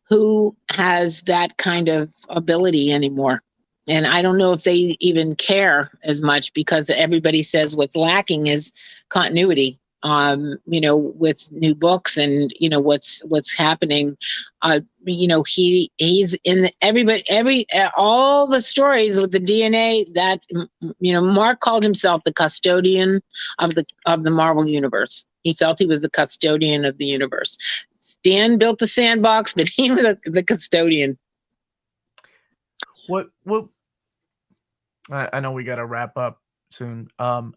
who has that kind of ability anymore. And I don't know if they even care as much, because everybody says what's lacking is continuity, with new books and, what's happening. He's in all the stories with the DNA that, Mark called himself the custodian of the Marvel universe. He felt he was the custodian of the universe. Stan built the sandbox, but he was the custodian. What I know we got to wrap up soon. What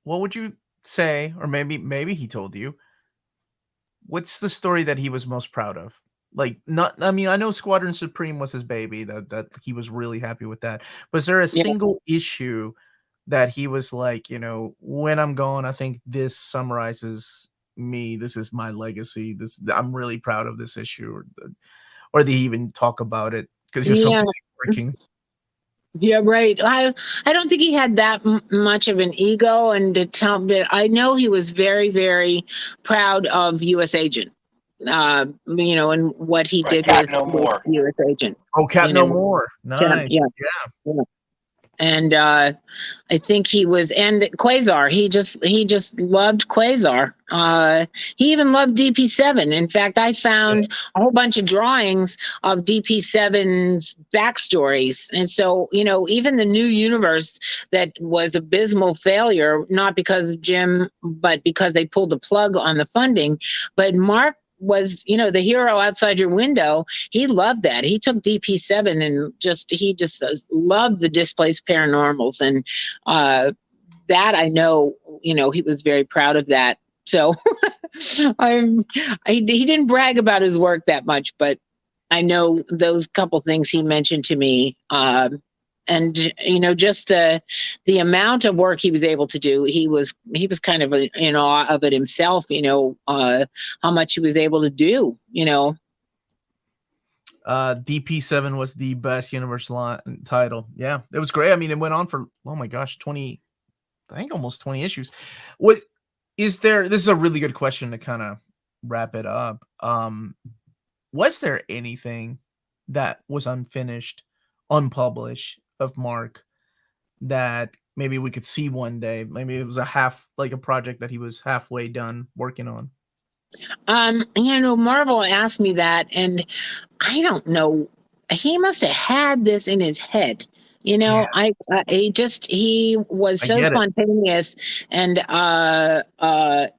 would you say, or maybe he told you, what's the story that he was most proud of? I know Squadron Supreme was his baby, that he was really happy with that. Was there a single issue that he was like, when I'm gone, I think this summarizes me. This is my legacy. I'm really proud of this issue, or did he even talk about it because you're so busy working? Yeah, right. I don't think he had that much of an ego, and but I know he was very, very proud of U.S. Agent. And what he did Cat with No More. U.S. Agent. Oh, Cat No More. Nice. Yeah. And I think he was, and Quasar. He just loved Quasar. He even loved DP7. In fact, I found a whole bunch of drawings of DP7's backstories, and so even the new universe that was abysmal failure, not because of Jim, but because they pulled the plug on the funding. But Mark was the hero outside your window. He loved that. He took DP7 and he just loved the displaced paranormals, and that I know he was very proud of that. So he didn't brag about his work that much, but I know those couple things he mentioned to me, and just the amount of work he was able to do. He was kind of in awe of it himself. How much he was able to do. DP7 was the best universe title. Yeah, it was great. I mean, it went on for, oh my gosh, 20, I think almost 20 issues. This is a really good question to kind of wrap it up. Was there anything that was unfinished, unpublished of Mark that maybe we could see one day? Maybe it was a project that he was halfway done working on. Marvel asked me that, and I don't know. He must have had this in his head. He was so spontaneous, and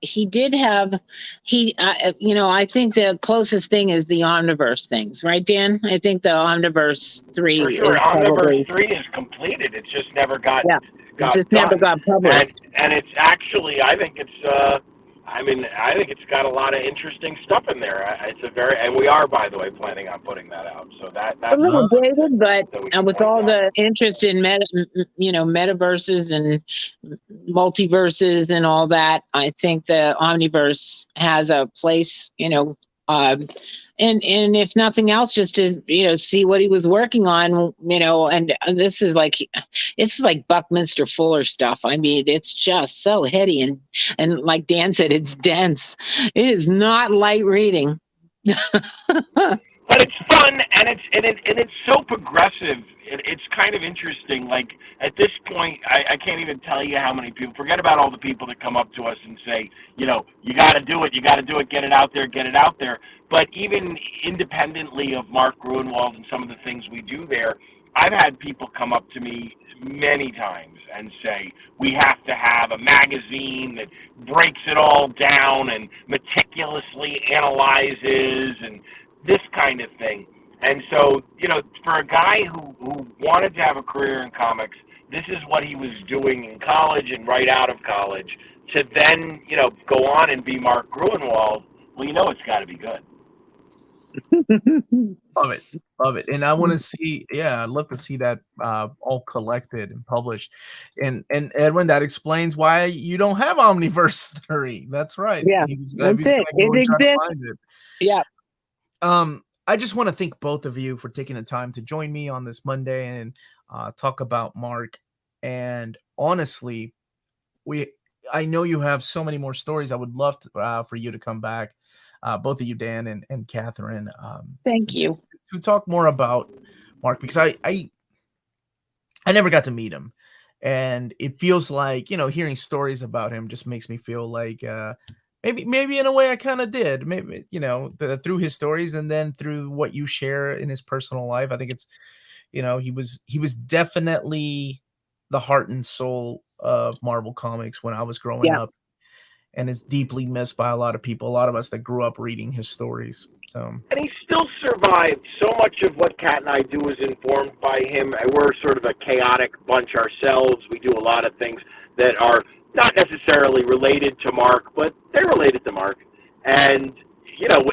he did have I think the closest thing is the Omniverse things, right, Dan? I think the Omniverse 3 for sure. Omniverse 3 is completed. It's just never got never got published. And it's actually, I think it's got a lot of interesting stuff in there. And we are, by the way, planning on putting that out. So that's a little dated, but with all the interest in metaverses and multiverses and all that, I think the Omniverse has a place. And if nothing else, just to see what he was working on, and this is like Buckminster Fuller stuff. I mean, it's just so heady and like Dan said, it's dense. It is not light reading. But it's fun, and it's so progressive. It's kind of interesting. Like at this point, I can't even tell you how many people. Forget about all the people that come up to us and say, you got to do it, get it out there. But even independently of Mark Gruenwald and some of the things we do there, I've had people come up to me many times and say, we have to have a magazine that breaks it all down and meticulously analyzes and this kind of thing. And so, for a guy who wanted to have a career in comics, this is what he was doing in college and right out of college, to then, go on and be Mark Gruenwald, well, it's got to be good. Love it. And I want to see, I'd love to see that all collected and published. And Edwin, that explains why you don't have Omniverse 3. That's right. Yeah, that's it. It exists. Yeah. I just want to thank both of you for taking the time to join me on this Monday and talk about Mark. And honestly, I know you have so many more stories. I would love for you to come back, both of you, Dan and Catherine. Thank you. To talk more about Mark, because I never got to meet him, and it feels like hearing stories about him just makes me feel like maybe in a way I kind of did, maybe through his stories and then through what you share in his personal life. I think it's he was definitely the heart and soul of Marvel Comics when I was growing up, and is deeply missed by a lot of us that grew up reading his stories. So, and he still survived. So much of what Kat and I do is informed by him. We're sort of a chaotic bunch ourselves. We do a lot of things that are not necessarily related to Mark, but they're related to Mark. And,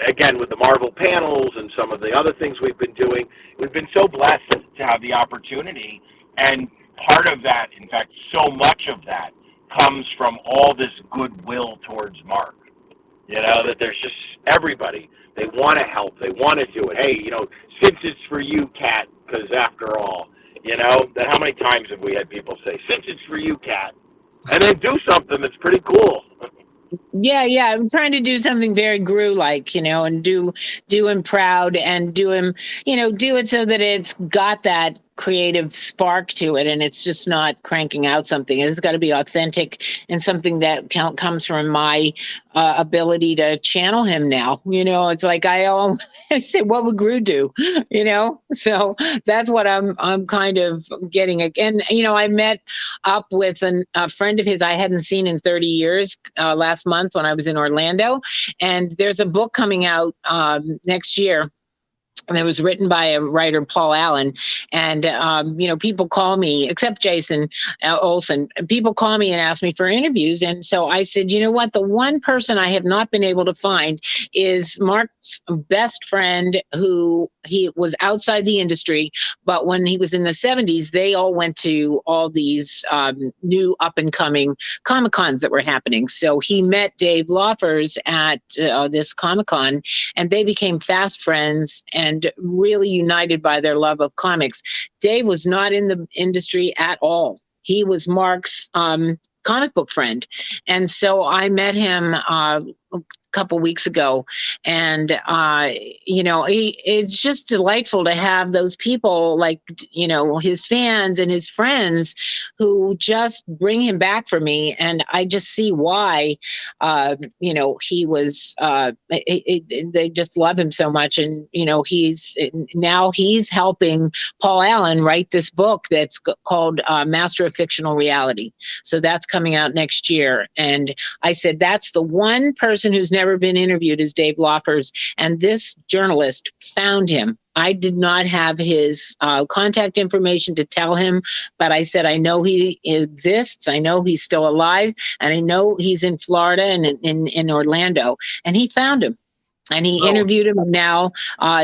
again, with the Marvel panels and some of the other things we've been doing, we've been so blessed to have the opportunity. And part of that, in fact, so much of that comes from all this goodwill towards Mark. That there's just everybody. They want to help. They want to do it. Hey, since it's for you, Kat, because after all, that how many times have we had people say, since it's for you, Kat, and then do something that's pretty cool. Yeah. I'm trying to do something very Gru-like, and do him proud and do him, do it so that it's got that creative spark to it, and it's just not cranking out something. It's got to be authentic and something that comes from my ability to channel him now. It's like I always say, what would Gru do? So that's what I'm kind of getting. And I met up with a friend of his I hadn't seen in 30 years last month when I was in Orlando, and there's a book coming out next year. And it was written by a writer, Paul Allen. And, people call me, except Jason Olson, people call me and ask me for interviews. And so I said, you know what? The one person I have not been able to find is Mark's best friend, who he was outside the industry. But when he was in the 70s, they all went to all these new up and coming Comic-Cons that were happening. So he met Dave Loffers at this Comic-Con, and they became fast friends and really united by their love of comics. Dave was not in the industry at all. He was Mark's comic book friend. And so I met him a couple weeks ago, and it's just delightful to have those people like his fans and his friends who just bring him back for me. And I just see why he was they just love him so much. And he's helping Paul Allen write this book that's called Master of Fictional Reality. So that's coming out next year. And I said, that's the one person who's never been interviewed, is Dave Loffers. And this journalist found him. I did not have his contact information to tell him, but I said, I know he exists. I know he's still alive. And I know he's in Florida and in Orlando. And he found him. And he interviewed him. And now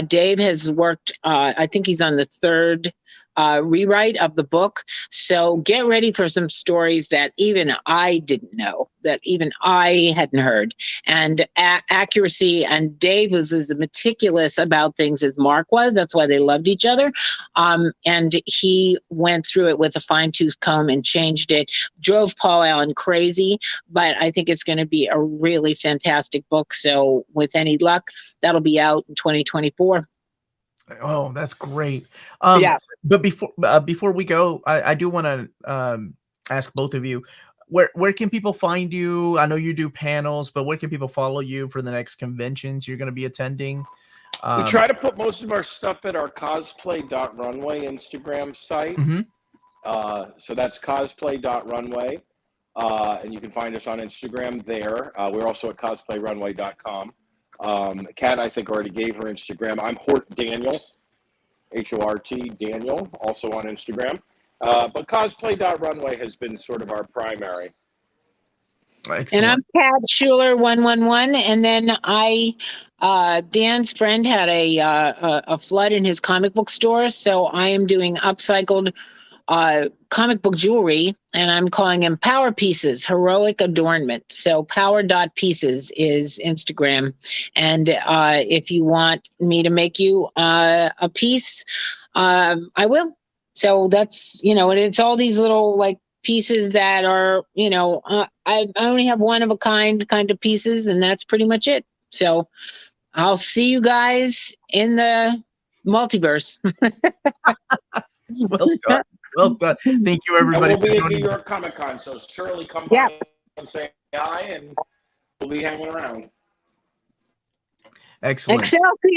Dave has worked, I think he's on the third rewrite of the book. So get ready for some stories that even I didn't know, that even I hadn't heard. And accuracy, and Dave was as meticulous about things as Mark was. That's why they loved each other. And he went through it with a fine-tooth comb and changed it, drove Paul Allen crazy. But I think it's going to be a really fantastic book. So with any luck, that'll be out in 2024. Oh, that's great. Yeah. But before we go, I do want to ask both of you, where can people find you? I know you do panels, but where can people follow you for the next conventions you're going to be attending? We try to put most of our stuff at our cosplay.runway Instagram site. Mm-hmm. So that's cosplay.runway. And you can find us on Instagram there. We're also at cosplayrunway.com. Kat, I think, already gave her Instagram. I'm Hort Daniel, Hort Daniel, also on Instagram. But cosplay.runway has been sort of our primary. Excellent. And I'm Kat Schuller 111. And then Dan's friend had a flood in his comic book store. So I am doing upcycled comic book jewelry, and I'm calling them Power Pieces, Heroic Adornment. So power.pieces is Instagram. And if you want me to make you a piece, I will. So that's, and it's all these little like pieces that are, I only have one of a kind of pieces, and that's pretty much it. So I'll see you guys in the multiverse. Well done. Well done. Thank you, everybody. And we'll be at New York Comic Con, so surely come by and say hi, and we'll be hanging around. Excellent. Excelsior.